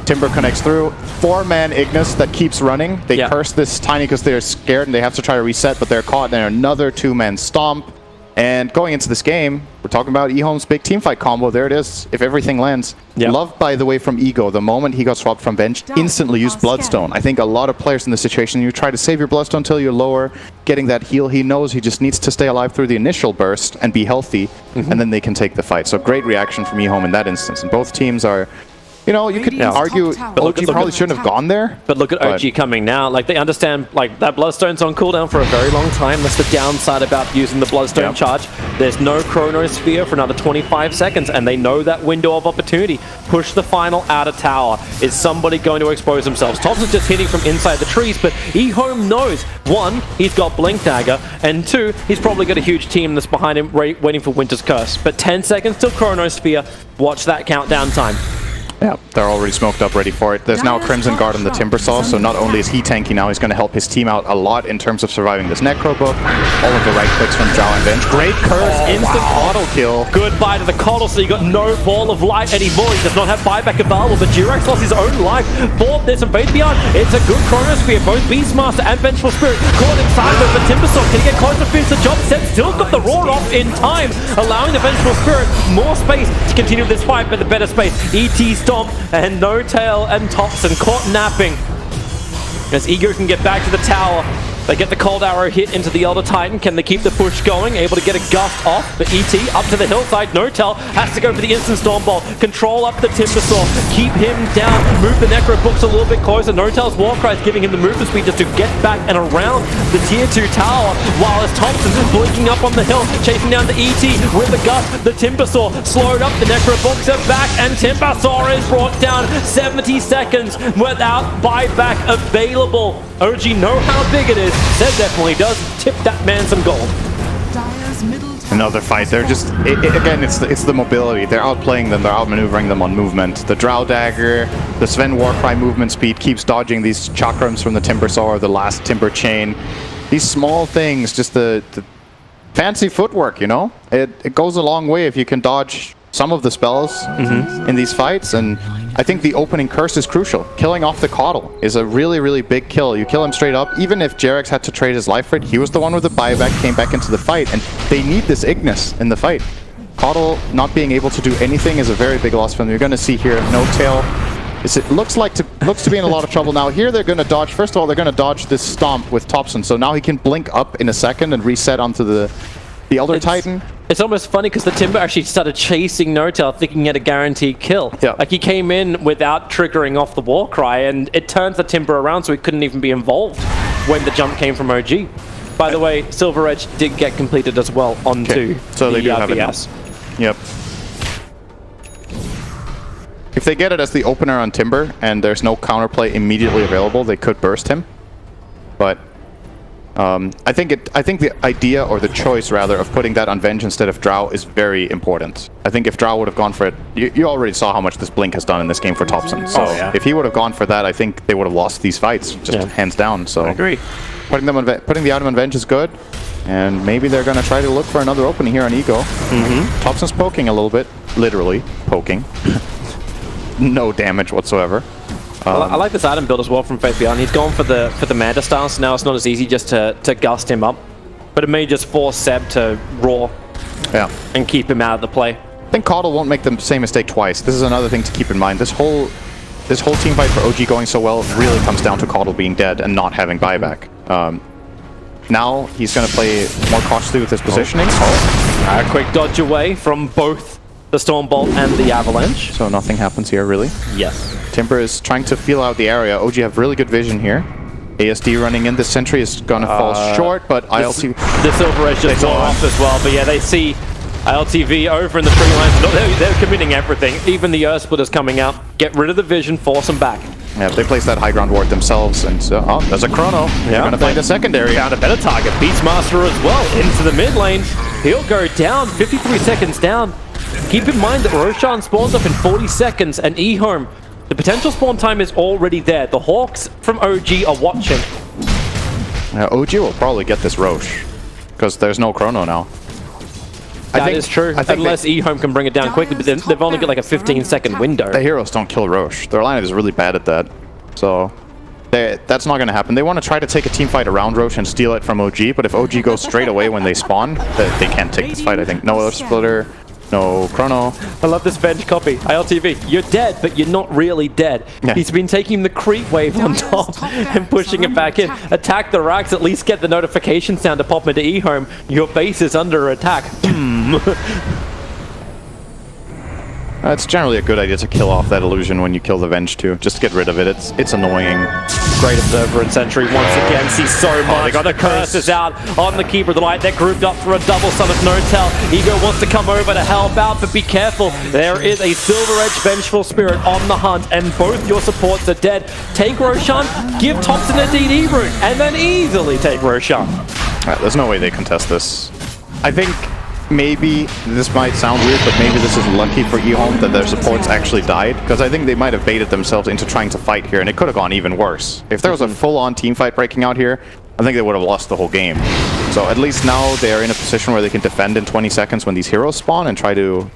Timber connects through. 4-man Ignis that keeps running. They curse this Tiny because they're scared and they have to try to reset, but they're caught. Then another 2-man Stomp. And going into this game, we're talking about EHOME's big teamfight combo. There it is, if everything lands. Yep. Love, by the way, from Ego. The moment he got swapped from bench, instantly used Bloodstone. I think a lot of players in this situation, you try to save your Bloodstone until you're lower, getting that heal. He knows he just needs to stay alive through the initial burst and be healthy, and then they can take the fight. So great reaction from EHOME in that instance. And both teams are... You know, you could argue OG probably shouldn't have gone there. But look at OG coming now. Like, they understand, like, that Bloodstone's on cooldown for a very long time. That's the downside about using the Bloodstone charge. There's no Chronosphere for another 25 seconds, and they know that window of opportunity. Push the final outer tower. Is somebody going to expose themselves? Thompson's just hitting from inside the trees, but EHOME knows, 1, he's got Blink Dagger, and 2, he's probably got a huge team that's behind him waiting for Winter's Curse. But 10 seconds till Chronosphere. Watch that countdown time. Yeah, they're already smoked up, ready for it. There's now Crimson Guard on the Timbersaw, so not only is he tanky now, he's going to help his team out a lot in terms of surviving this Necrobook. All of the right clicks from Drow and Venge. Great curse, instant auto kill. Goodbye to the Coddle, so you got no Ball of Light anymore. He does not have buyback available, but Durex lost his own life. There's some Faith Beyond. It's a good Chronosphere. Both Beastmaster and Vengeful Spirit caught inside of the Timbersaw. Can he get close to finish the job? Seb still got the Roar off in time, allowing the Vengeful Spirit more space to continue this fight, but the better space. ET Stomp and No Tail and Thompson caught napping as Ego can get back to the tower. They get the cold arrow hit into the Elder Titan. Can they keep the push going? Able to get a gust off. But ET up to the hillside. Notel has to go for the instant storm bolt. Control up the Timbersaw. Keep him down. Move the Necro Books a little bit closer. Notel's Warcry is giving him the movement speed just to get back and around the tier 2 tower. While as Thompson is blinking up on the hill, chasing down the ET with the gust. The Timbersaw slowed up. The Necro Books are back, and Timbersaw is brought down 70 seconds without buyback available. OG know how big it is. Zed definitely does. Tip that man some gold. Dire's middle tower. Another fight. They're just again. It's the mobility. They're outplaying them. They're outmaneuvering them on movement. The Drow Dagger, the Sven Warcry movement speed keeps dodging these chakrams from the Timbersaw or the last Timber Chain. These small things, just the fancy footwork. You know, it goes a long way if you can dodge some of the spells in these fights, and I think the opening curse is crucial. Killing off the Coddle is a really, really big kill. You kill him straight up. Even if Jarex had to trade his life for it, he was the one with the buyback, came back into the fight, and they need this Ignis in the fight. Coddle not being able to do anything is a very big loss for them. You're going to see here, No Tail. It looks to be in a lot of trouble now. Here they're going to dodge. First of all, they're going to dodge this stomp with Thompson, so now he can blink up in a second and reset onto the Elder Titan. It's almost funny because the Timber actually started chasing Notel, thinking he had a guaranteed kill. Yeah. Like he came in without triggering off the Warcry, and it turns the Timber around so he couldn't even be involved when the jump came from OG. By the way, Silver Edge did get completed as well onto so they do have it now. VS. Yep. If they get it as the opener on Timber and there's no counterplay immediately available, they could burst him. But I think the idea, or the choice rather, of putting that on Venge instead of Drow is very important. I think if Drow would have gone for it, you already saw how much this Blink has done in this game for Thompson. So if he would have gone for that, I think they would have lost these fights, just hands down. So I agree. Putting the item on Venge is good, and maybe they're going to try to look for another opening here on Ego. Thompson's poking a little bit, literally poking. No damage whatsoever. I like this item build as well from Faith Beyond. He's gone for the Manta style, so now it's not as easy just to gust him up. But it may just force Seb to roar and keep him out of the play. I think Coddle won't make the same mistake twice. This is another thing to keep in mind. This whole team fight for OG going so well really comes down to Coddle being dead and not having buyback. Now he's going to play more cautiously with his positioning. A quick dodge away from both the Stormbolt and the Avalanche. So nothing happens here, really. Yes. Timber is trying to feel out the area. OG have really good vision here. ASD running in. This sentry is going to fall short, but ILTV... The Silver Edge just wore off as well, but yeah, they see ILTV over in the tree lines. They're committing everything. Even the Earth Splitter's coming out. Get rid of the vision, force them back. Yeah, they place that high ground ward themselves, and oh, there's a Chrono. They're going to find a secondary. Found a better target. Beastmaster as well into the mid lane. He'll go down, 53 seconds down. Keep in mind that Roshan spawns up in 40 seconds, and EHOME, the potential spawn time is already there. The Hawks from OG are watching. OG will probably get this Roche, because there's no Chrono now. That is true, unless EHOME can bring it down quickly, but they've only got like a 15-second window. The heroes don't kill Roche. Their lineup is really bad at that. So that's not going to happen. They want to try to take a team fight around Roche and steal it from OG, but if OG goes straight away when they spawn, they can't take this fight, I think. No Earth Splitter, no Chrono. I love this Venge copy. ILTV, you're dead, but you're not really dead. Yeah. He's been taking the creep wave on top and pushing it back in. Attack the racks, at least get the notification sound to pop into EHOME. Your base is under attack. It's generally a good idea to kill off that illusion when you kill the Venge too. Just to get rid of it. It's annoying. Great Observer and Sentry once again sees so much. The curse is out on the Keeper of the Light. They're grouped up for a double summon Notel. Ego wants to come over to help out, but be careful. There is a Silver Edge Vengeful Spirit on the hunt, and both your supports are dead. Take Roshan, give Thompson a DD route, and then easily take Roshan. There's no way they contest this. I think maybe, this might sound weird, but maybe this is lucky for EHOME that their supports actually died, because I think they might have baited themselves into trying to fight here, and it could have gone even worse. If there was a full-on team fight breaking out here, I think they would have lost the whole game. So at least now they are in a position where they can defend in 20 seconds when these heroes spawn and try to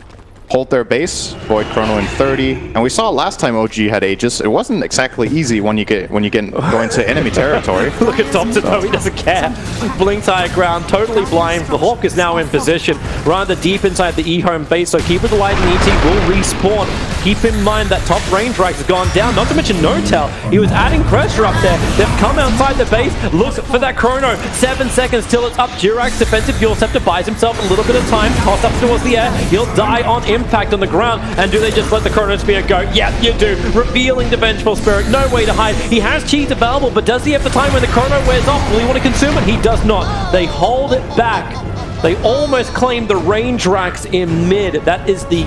hold their base, Void Chrono in 30. And we saw last time OG had Aegis, it wasn't exactly easy when you go into enemy territory. Look at Thompson though, he doesn't care. Blinks high ground, totally blind. The Hawk is now in position, rather deep inside the EHOME base, so Keeper of the Light and ET will respawn. keep in mind that top range rack has gone down, not to mention No-Tail. He was adding pressure up there. They've come outside the base, look for that chrono. 7 seconds till it's up. Jirax's defensive Fuel Scepter buys himself a little bit of time, toss up towards the air. He'll die on impact on the ground. And do they just let the Chrono Spear go? Yeah, you do. Revealing the Vengeful Spirit, no way to hide. He has cheese available, but does he have the time when the chrono wears off? Will he want to consume it? He does not. They hold it back. They almost claim the range racks in mid. That is the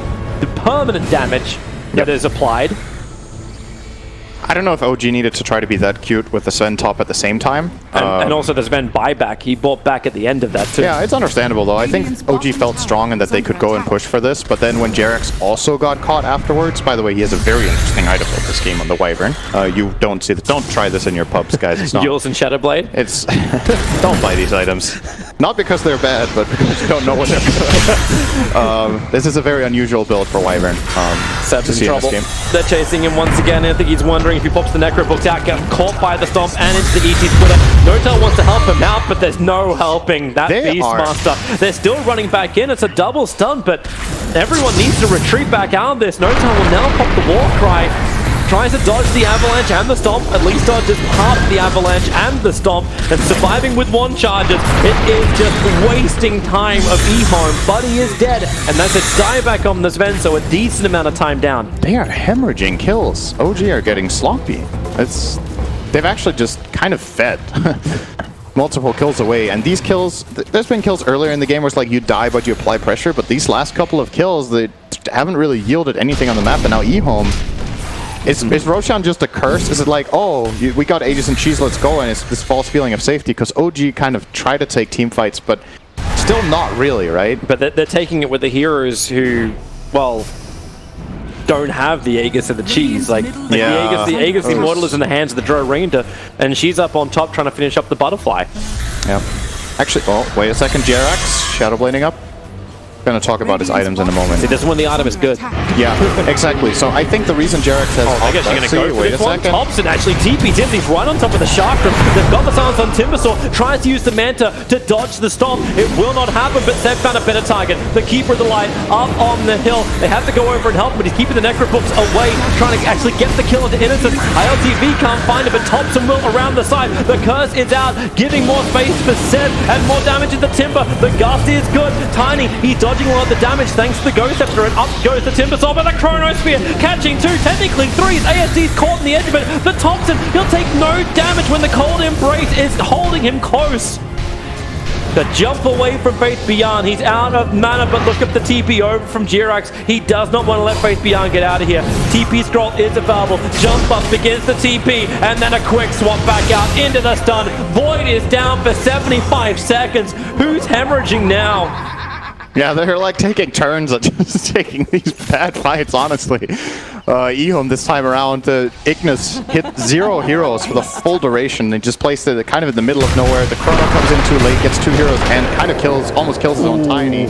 permanent damage that is applied. I don't know if OG needed to try to be that cute with the Sven top at the same time. And also the Sven buyback. He bought back at the end of that too. Yeah, it's understandable though. I think OG felt strong and that they could go and push for this, but then when Jerax also got caught afterwards, by the way, he has a very interesting item with this game on the Wyvern. You don't see this. Don't try this in your pubs, guys. It's not. Jules and Shadowblade? It's... don't buy these items. Not because they're bad, but because you don't know what they're good. This is a very unusual build for Wyvern. Seb's in trouble. They're chasing him once again. I think he's wondering if he pops the Necro Books out, gets caught by the Stomp and into the ET Splitter. No-Tail wants to help him out, but there's no helping that Beastmaster. They're still running back in. It's a double stun, but everyone needs to retreat back out of this. No-Tail will now pop the War Cry. Tries to dodge the Avalanche and the Stomp, at least dodges half the Avalanche and the Stomp, and surviving with one charges. It is just wasting time of EHOME, but he is dead, and that's a dieback on the Sven, so a decent amount of time down. They are hemorrhaging kills. OG are getting sloppy. They've actually just kind of fed multiple kills away, and these kills, there's been kills earlier in the game where it's like you die but you apply pressure, but these last couple of kills, they haven't really yielded anything on the map, and now EHOME, is Roshan just a curse? Is it like, oh, we got Aegis and Cheese, let's go, and it's this false feeling of safety? Because OG kind of try to take team fights, but still not really, right? But they're taking it with the heroes who, well, don't have the Aegis and the Cheese. Like the Aegis Immortal is in the hands of the Dro Ranger, and she's up on top trying to finish up the Butterfly. Yeah. Actually, oh, wait a second, Jerax, Shadowblading up. Going to talk about his items in a moment. See, this is when the item is good. Yeah, exactly. So I think the reason Jerax has... I guess you're going to go for this one. Thompson actually TP's in. He's right on top of the Chakram. They've got the silence on Timbersaw. Tries to use the Manta to dodge the Stomp. It will not happen, but Seb found a better target. The Keeper of the Light up on the hill. They have to go over and help him, but he's keeping the Necrobooks away, trying to actually get the kill into Innocence. ILTV can't find it, but Thompson will around the side. The Curse is out, giving more space for Seb and more damage in the Timber. The Gust is good. Tiny, he's dodging a lot of the damage thanks to the Ghost Scepter, and up goes the Timbersaw, but the Chrono Spear catching two, technically threes. ASD's caught in the edge of it, but Thompson, he'll take no damage when the Cold Embrace is holding him close. The jump away from Faith Beyond, he's out of mana, but look at the TP over from Jirax. He does not want to let Faith Beyond get out of here. TP scroll is available, jump up against the TP, and then a quick swap back out into the stun. Void is down for 75 seconds. Who's hemorrhaging now? Yeah, they're like taking turns at just taking these bad fights, honestly. EHOME this time around, Ignis hit 0 heroes for the full duration. They just placed it kind of in the middle of nowhere. The Chrono comes in too late, gets 2 heroes, and kind of almost kills his own Tiny.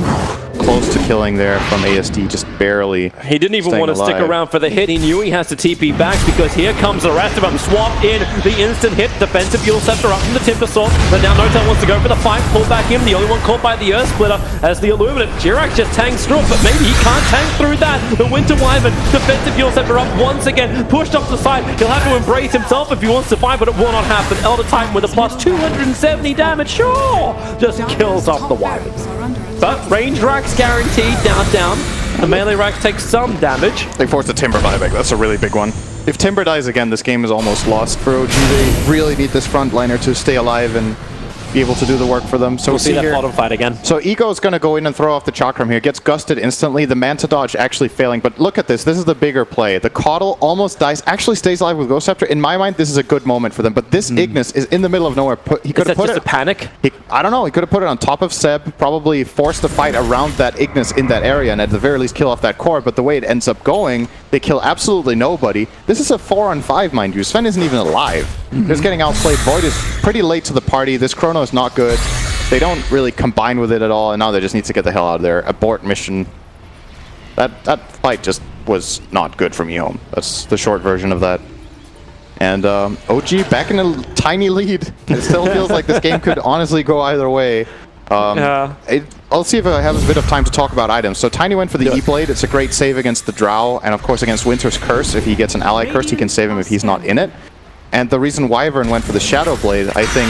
Close to killing there from ASD, just barely. He didn't even want to stick around for the hit. He knew he has to TP back because here comes the rest of them. Swap in the instant hit. Defensive Fuel Scepter up from the Timbersaw. But now No-Tail wants to go for the fight. Pull back in. The only one caught by the Earth Splitter as the Illuminate. Jirax just tanks through it, but maybe he can't tank through that. The Winter Wyvern, defensive Fuel Scepter up once again. Pushed up the side. He'll have to embrace himself if he wants to fight, but it will not happen. Elder Titan with a plus 270 damage. Sure! Just kills off the Wyvern. But range racks guaranteed, down. The melee racks take some damage. They force the Timber buyback, that's a really big one. If Timber dies again, this game is almost lost for OG. They really need this frontliner to stay alive and be able to do the work for them. So we'll see that bottom fight again. So Ego is going to go in and throw off the Chakram here. Gets gusted instantly. The Manta dodge actually failing. But look at this. This is the bigger play. The Caudal almost dies. Actually stays alive with Ghost Scepter. In my mind, this is a good moment for them. But this Ignis is in the middle of nowhere. He could have put it. A panic? I don't know. He could have put it on top of Seb. Probably forced the fight around that Ignis in that area, and at the very least kill off that core. But the way it ends up going, they kill absolutely nobody. This is a 4-on-5, mind you. Sven isn't even alive. Just getting outplayed. Void is pretty late to the party. This Chrono is not good. They don't really combine with it at all, and now they just need to get the hell out of there. Abort mission. That fight just was not good from EHOME. That's the short version of that. And OG back in a tiny lead. It still feels like this game could honestly go either way. I'll see if I have a bit of time to talk about items. So Tiny went for the E-Blade. It's a great save against the Drow, and of course against Winter's Curse. If he gets an ally curse, he can save him if he's not in it. And the reason Wyvern went for the Shadow Blade, I think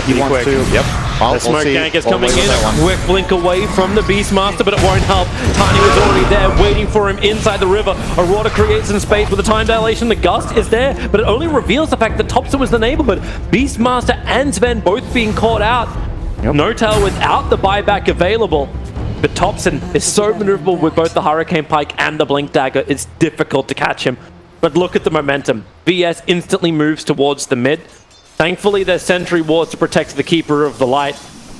he wants to... Yep. The smoke gank is coming in, a quick blink away from the Beastmaster, but it won't help. Tiny was already there, waiting for him inside the river. Aurora creates some space with the time dilation. The Gust is there, but it only reveals the fact that Thompson was in the neighborhood. Beastmaster and Sven both being caught out. No-Tail without the buyback available. But Thompson is so maneuverable with both the Hurricane Pike and the Blink Dagger, it's difficult to catch him. But look at the momentum. VS instantly moves towards the mid. Thankfully, there's Sentry Wards to protect the Keeper of the Light,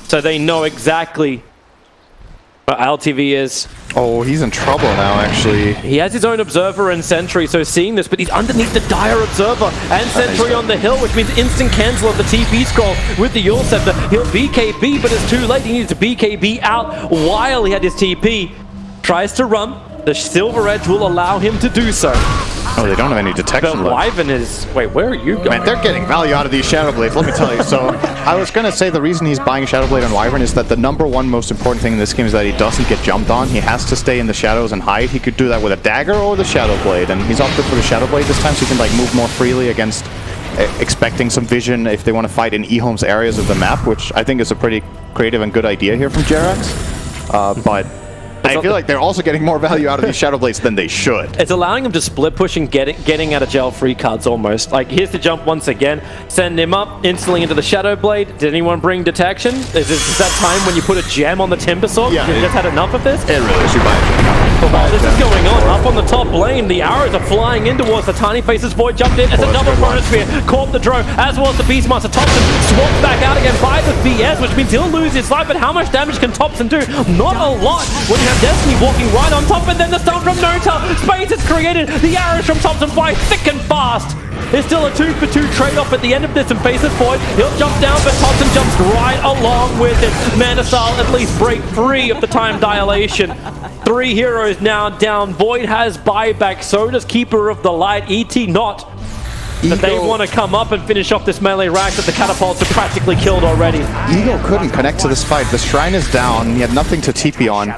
so they know exactly where LTV is. Oh, he's in trouble now, actually. He has his own Observer and Sentry, so seeing this, but he's underneath the Dire Observer and Sentry on the hill, which means instant cancel of the TP scroll with the Yule Scepter. He'll BKB, but it's too late. He needs to BKB out while he had his TP. Tries to run. The Silver Edge will allow him to do so. Oh, they don't have any detection But left. Wyvern is... Wait, where are you going? Man, they're getting value out of these Shadow Blades, let me tell you. So, I was going to say the reason he's buying Shadow Blade on Wyvern is that the #1 most important thing in this game is that he doesn't get jumped on. He has to stay in the shadows and hide. He could do that with a dagger or the Shadow Blade, and he's opted for the Shadow Blade this time so he can like move more freely against expecting some vision if they want to fight in EHOME's areas of the map, which I think is a pretty creative and good idea here from Jerax. But I feel like they're also getting more value out of these Shadow Blades than they should. It's allowing him to split push and getting out of jail free cards almost. Like, here's the jump once again. Send him up, instantly into the Shadow Blade. Did anyone bring detection? Is that time when you put a gem on the Timber Sword? Yeah. You just had enough of this? It really should buy it. While this is going on, up on the top lane, the arrows are flying in towards the Tiny Faces. Void jumped in. It's a double chronosphere. Caught the drone, as well as the Beastmaster. Thompson swapped back out again by the BS, which means he'll lose his life. But how much damage can Thompson do? Not a lot when you have Destiny walking right on top, and then the stun from No-Tail. Space is created. The arrows from Thompson fly thick and fast. There's still a 2-for-2 trade-off at the end of this, and Faces Void. He'll jump down, but Thompson jumps right along with it. Manasal at least break free of the time dilation. 3 heroes now down. Void has buyback, so does Keeper of the Light. ET not. But they want to come up and finish off this melee rack that the catapults are practically killed already. Eagle couldn't connect to this fight. The Shrine is down. He had nothing to TP on.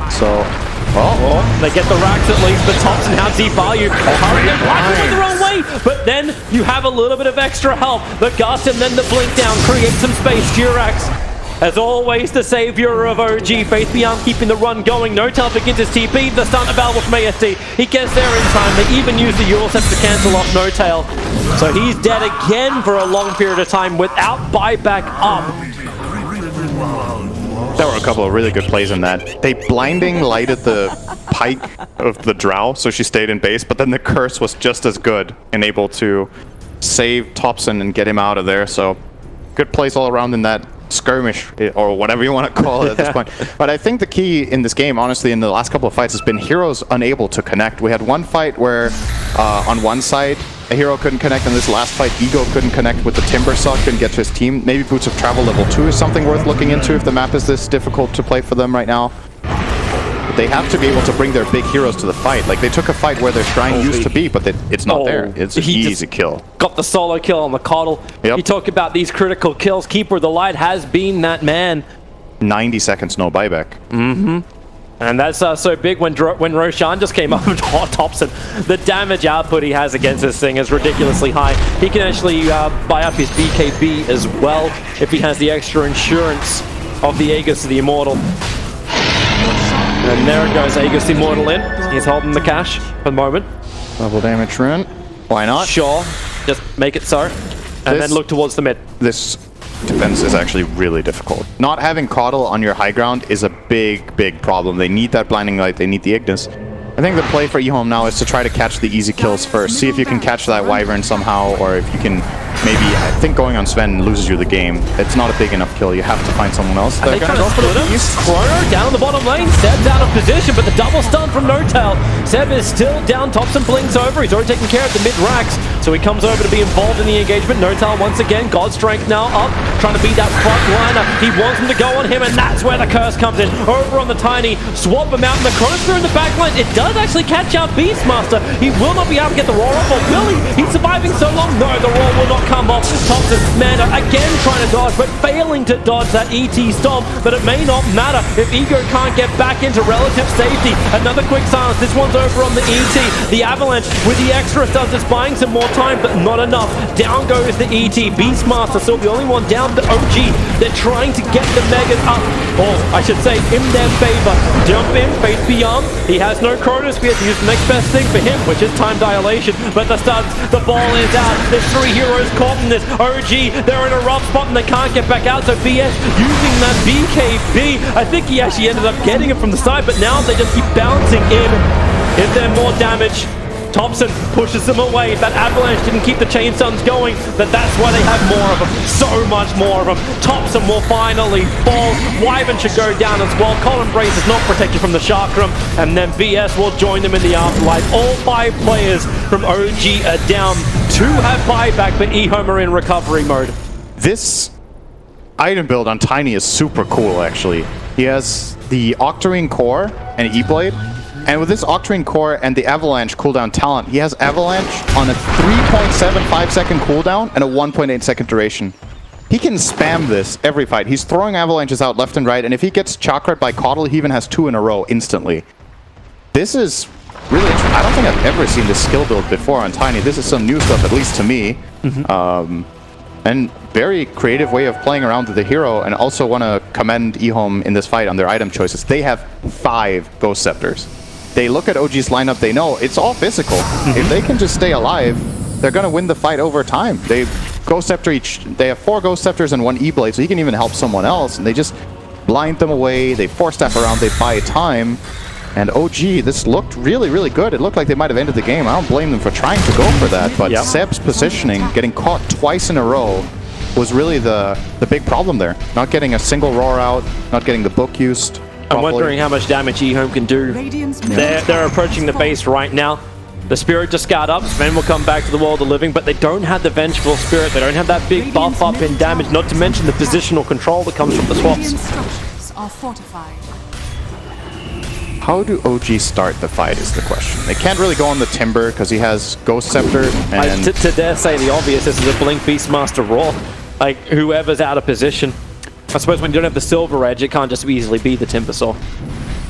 So, they get the racks at least, but Thompson, how deep are you? Hurricane Pike went the wrong way, but then you have a little bit of extra help. The Gust and then the Blink down create some space. Jirax, as always, the savior of OG. Faith Beyond keeping the run going. No-Tail begins his TP. The stun available from ASD. He gets there in time. They even use the Yule Scepter to cancel off No-Tail. So he's dead again for a long period of time without buyback up. there were a couple of really good plays in that. They blinding lighted the Pike of the Drow, so she stayed in base, but then the Curse was just as good and able to save Thompson and get him out of there. So good plays all around in that skirmish, or whatever you want to call it at this point. But I think the key in this game, honestly, in the last couple of fights has been heroes unable to connect. We had one fight where on one side a hero couldn't connect, and this last fight Ego couldn't connect with the Timber Saw, couldn't get to his team. Maybe Boots of Travel level 2 is something worth looking into if the map is this difficult to play for them right now. But they have to be able to bring their big heroes to the fight. Like, they took a fight where their Shrine used to be, but it's not there. It's an easy kill. Got the solo kill on the Coddle. Yep. You talk about these critical kills. Keeper of the Light has been that man. 90 seconds, no buyback. Mm-hmm. And that's so big when Roshan just came up and Thompson. The damage output he has against this thing is ridiculously high. He can actually buy up his BKB as well if he has the extra insurance of the Aegis of the Immortal. And there it goes, Aegis the Immortal in. He's holding the cash for the moment. Double damage rune. Why not? Sure, just make it so. And then look towards the mid. This defense is actually really difficult. Not having Coddle on your high ground is a big, big problem. They need that blinding light, they need the Ignis. I think the play for EHOME now is to try to catch the easy kills first. See if you can catch that Wyvern somehow, or if you can maybe, I think going on Sven loses you the game. It's not a big enough kill, you have to find someone else. They're trying to split him. Chrono down on the bottom lane. Seb's out of position, but the double stun from No-Tail. Seb is still down. Thompson blinks over. He's already taken care of the mid racks. So he comes over to be involved in the engagement. Notal once again, God Strength now up, trying to beat that front liner. He wants him to go on him, and that's where the curse comes in. Over on the Tiny, swap him out, and the Chronosphere in the back line. It does actually catch out Beastmaster. He will not be able to get the roar off. Or will he? He's surviving so long. No, the roar will not come off. Thompson, Manda again trying to dodge, but failing to dodge that ET stomp. But it may not matter if Ego can't get back into relative safety. Another quick silence. This one's over on the ET. The Avalanche with the extra does is buying some more time, but not enough. Down goes the ET. Beastmaster still the only one down the OG. They're trying to get the Megas up, or I should say in their favor. Jump in, face beyond. He has no Chronosphere to use the next best thing for him, which is time dilation. But the studs, the ball is out. There's 3 heroes caught in this. OG, they're in a rough spot and they can't get back out. So BS using that BKB. I think he actually ended up getting it from the side, but now they just keep bouncing in. Is there more damage? Thompson pushes them away. That Avalanche didn't keep the chain stuns going, but that's why they have more of them. So much more of them. Thompson will finally fall. Wyvern should go down as well. Colin Brace is not protected from the Chakram, and then BS will join them in the afterlife. All 5 players from OG are down. 2 have buyback, but EHOME are in recovery mode. This item build on Tiny is super cool, actually. He has the Octarine Core and E-Blade. And with this Octarine Core and the Avalanche cooldown talent, he has Avalanche on a 3.75 second cooldown and a 1.8 second duration. He can spam this every fight. He's throwing Avalanches out left and right, and if he gets chakra'd by Coddle, he even has 2 in a row instantly. This is really interesting. I don't think I've ever seen this skill build before on Tiny. This is some new stuff, at least to me. And very creative way of playing around with the hero, and also want to commend EHOME in this fight on their item choices. They have 5 Ghost Scepters. They look at OG's lineup, they know it's all physical. If they can just stay alive, they're going to win the fight over time. They Ghost Scepter each, they have 4 Ghost Scepters and 1 E-Blade, so he can even help someone else, and they just blind them away, they force staff around, they buy time. And OG, this looked really, really good. It looked like they might have ended the game. I don't blame them for trying to go for that, but Seb's positioning, getting caught twice in a row, was really the big problem there. Not getting a single roar out, not getting the book used. I'm wondering how much damage EHOME can do. They're approaching the base right now. The Spirit just got up. Sven will come back to the World of Living, but they don't have the Vengeful Spirit. They don't have that big buff up in damage, not to mention the positional control that comes from the swaps. How do OG start the fight is the question. They can't really go on the Timber because he has Ghost Scepter. And to dare say the obvious, this is a Blink Beastmaster Raw. Like, whoever's out of position. I suppose when you don't have the Silver Edge, it can't just easily be the Timbersaw.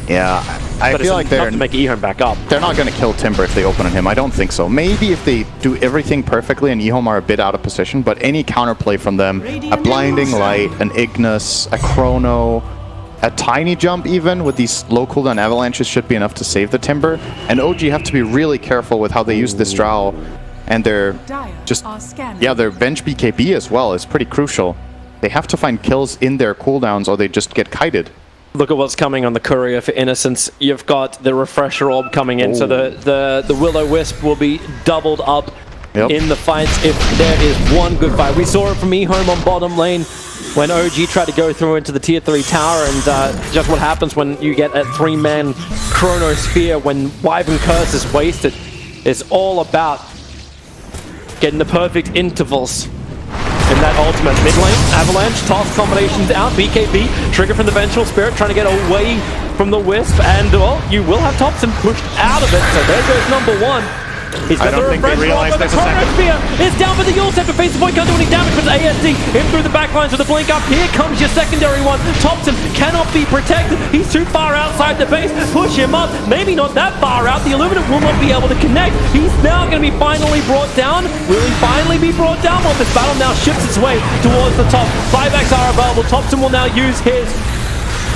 Yeah, I feel like they're to make EHOME back up. They're not going to kill Timber if they open on him. I don't think so. Maybe if they do everything perfectly and EHOME are a bit out of position, but any counterplay from them, a Blinding Light, an Ignis, a Chrono, a Tiny Jump even, with these low cooldown Avalanches should be enough to save the Timber. And OG have to be really careful with how they use this Drow, and their their Venge BKB as well is pretty crucial. They have to find kills in their cooldowns or they just get kited. Look at what's coming on the Courier for Innocence. You've got the Refresher Orb coming in, so the Will-O-Wisp will be doubled up in the fights if there is one good fight. We saw it from EHOME on bottom lane when OG tried to go through into the tier 3 tower, and just what happens when you get a 3-man Chronosphere when Wyvern Curse is wasted. It's all about getting the perfect intervals. In that ultimate mid lane, Avalanche, toss combinations out, BKB, trigger from the Vengeful Spirit, trying to get away from the Wisp, and well, you will have Thompson pushed out of it, so there goes number 1. He's got the refresh roll, but the Chronosphere is down for the Yule Step, but Face the Boy can't do any damage, but ASD in through the backlines with the blink up. Here comes your secondary one. Thompson cannot be protected. He's too far outside the base. Push him up. Maybe not that far out. The Illuminate will not be able to connect. He's now going to be finally brought down. Will he finally be brought down? Well, this battle now shifts its way towards the top. Buybacks are available. Thompson will now use his.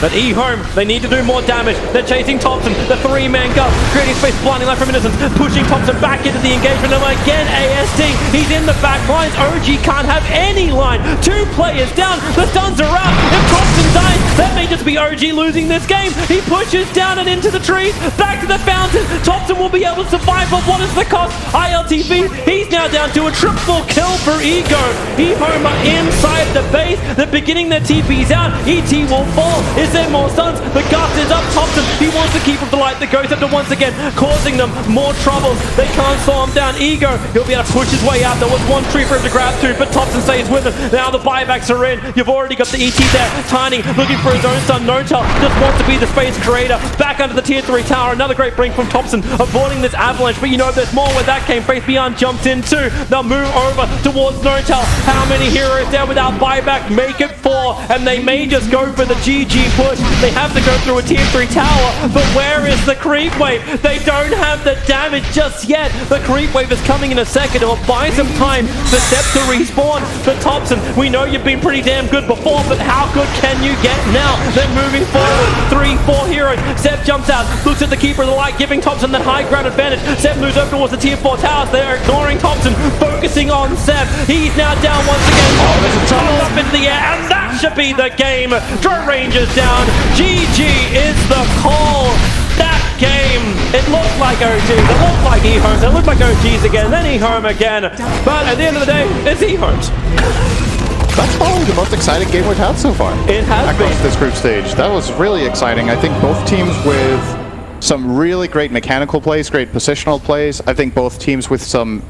But EHOME, they need to do more damage. They're chasing Thompson, the 3-man gun, creating space, blinding light from Innocence, pushing Thompson back into the engagement, and again, ASD, he's in the back lines. OG can't have any line. 2 players down, the stuns are out. If Thompson dies, That may just be OG losing this game. He pushes down and into the trees, back to the fountain. Thompson will be able to survive, but what is the cost? ILTV, he's now down to a triple kill for Ego. EHOME are inside the base. They're beginning their TPs out. ET will fall. Is there more stuns? The gust is up. Thompson, he wants to keep up the light. The Ghost Scepter once again causing them more troubles. They can't slow him down. Ego, he'll be able to push his way out. There was one tree for him to grab to, but Thompson stays with him. Now the buybacks are in. You've already got the ET there. Tiny looking for his own stun. No-Tell just wants to be the space creator. Back under the tier 3 tower. Another great blink from Thompson, avoiding this avalanche, but you know there's more where that came. Face Beyond jumps in too. They'll move over towards No-Tell. How many heroes there without buyback? Make it 4, and they may just go for the GG push. They have to go through a tier 3 tower, but where is the creep wave? They don't have the damage just yet. The creep wave is coming in a second. It'll buy some time for Sepp to respawn. But Thompson, we know you've been pretty damn good before, but how good can you get now? They're moving forward. 3-4 heroes. Sepp jumps out, looks at the Keeper of the Light, giving Thompson that high ground advantage. Sepp moves over towards the tier 4 towers. They're ignoring Thompson, focusing on Sepp. He's now down once again. Oh, there's a tunnel up into the air, and that should be the game. Drone Rangers down. GG is the call. That game, it looked like OGs, it looked like EHOMEs, it looked like OGs again, then EHOME again. But at the end of the day, it's EHOMEs. That's probably the most exciting game we've had so far. It has across this group stage. That was really exciting. I think both teams with some really great mechanical plays, great positional plays. I think both teams with some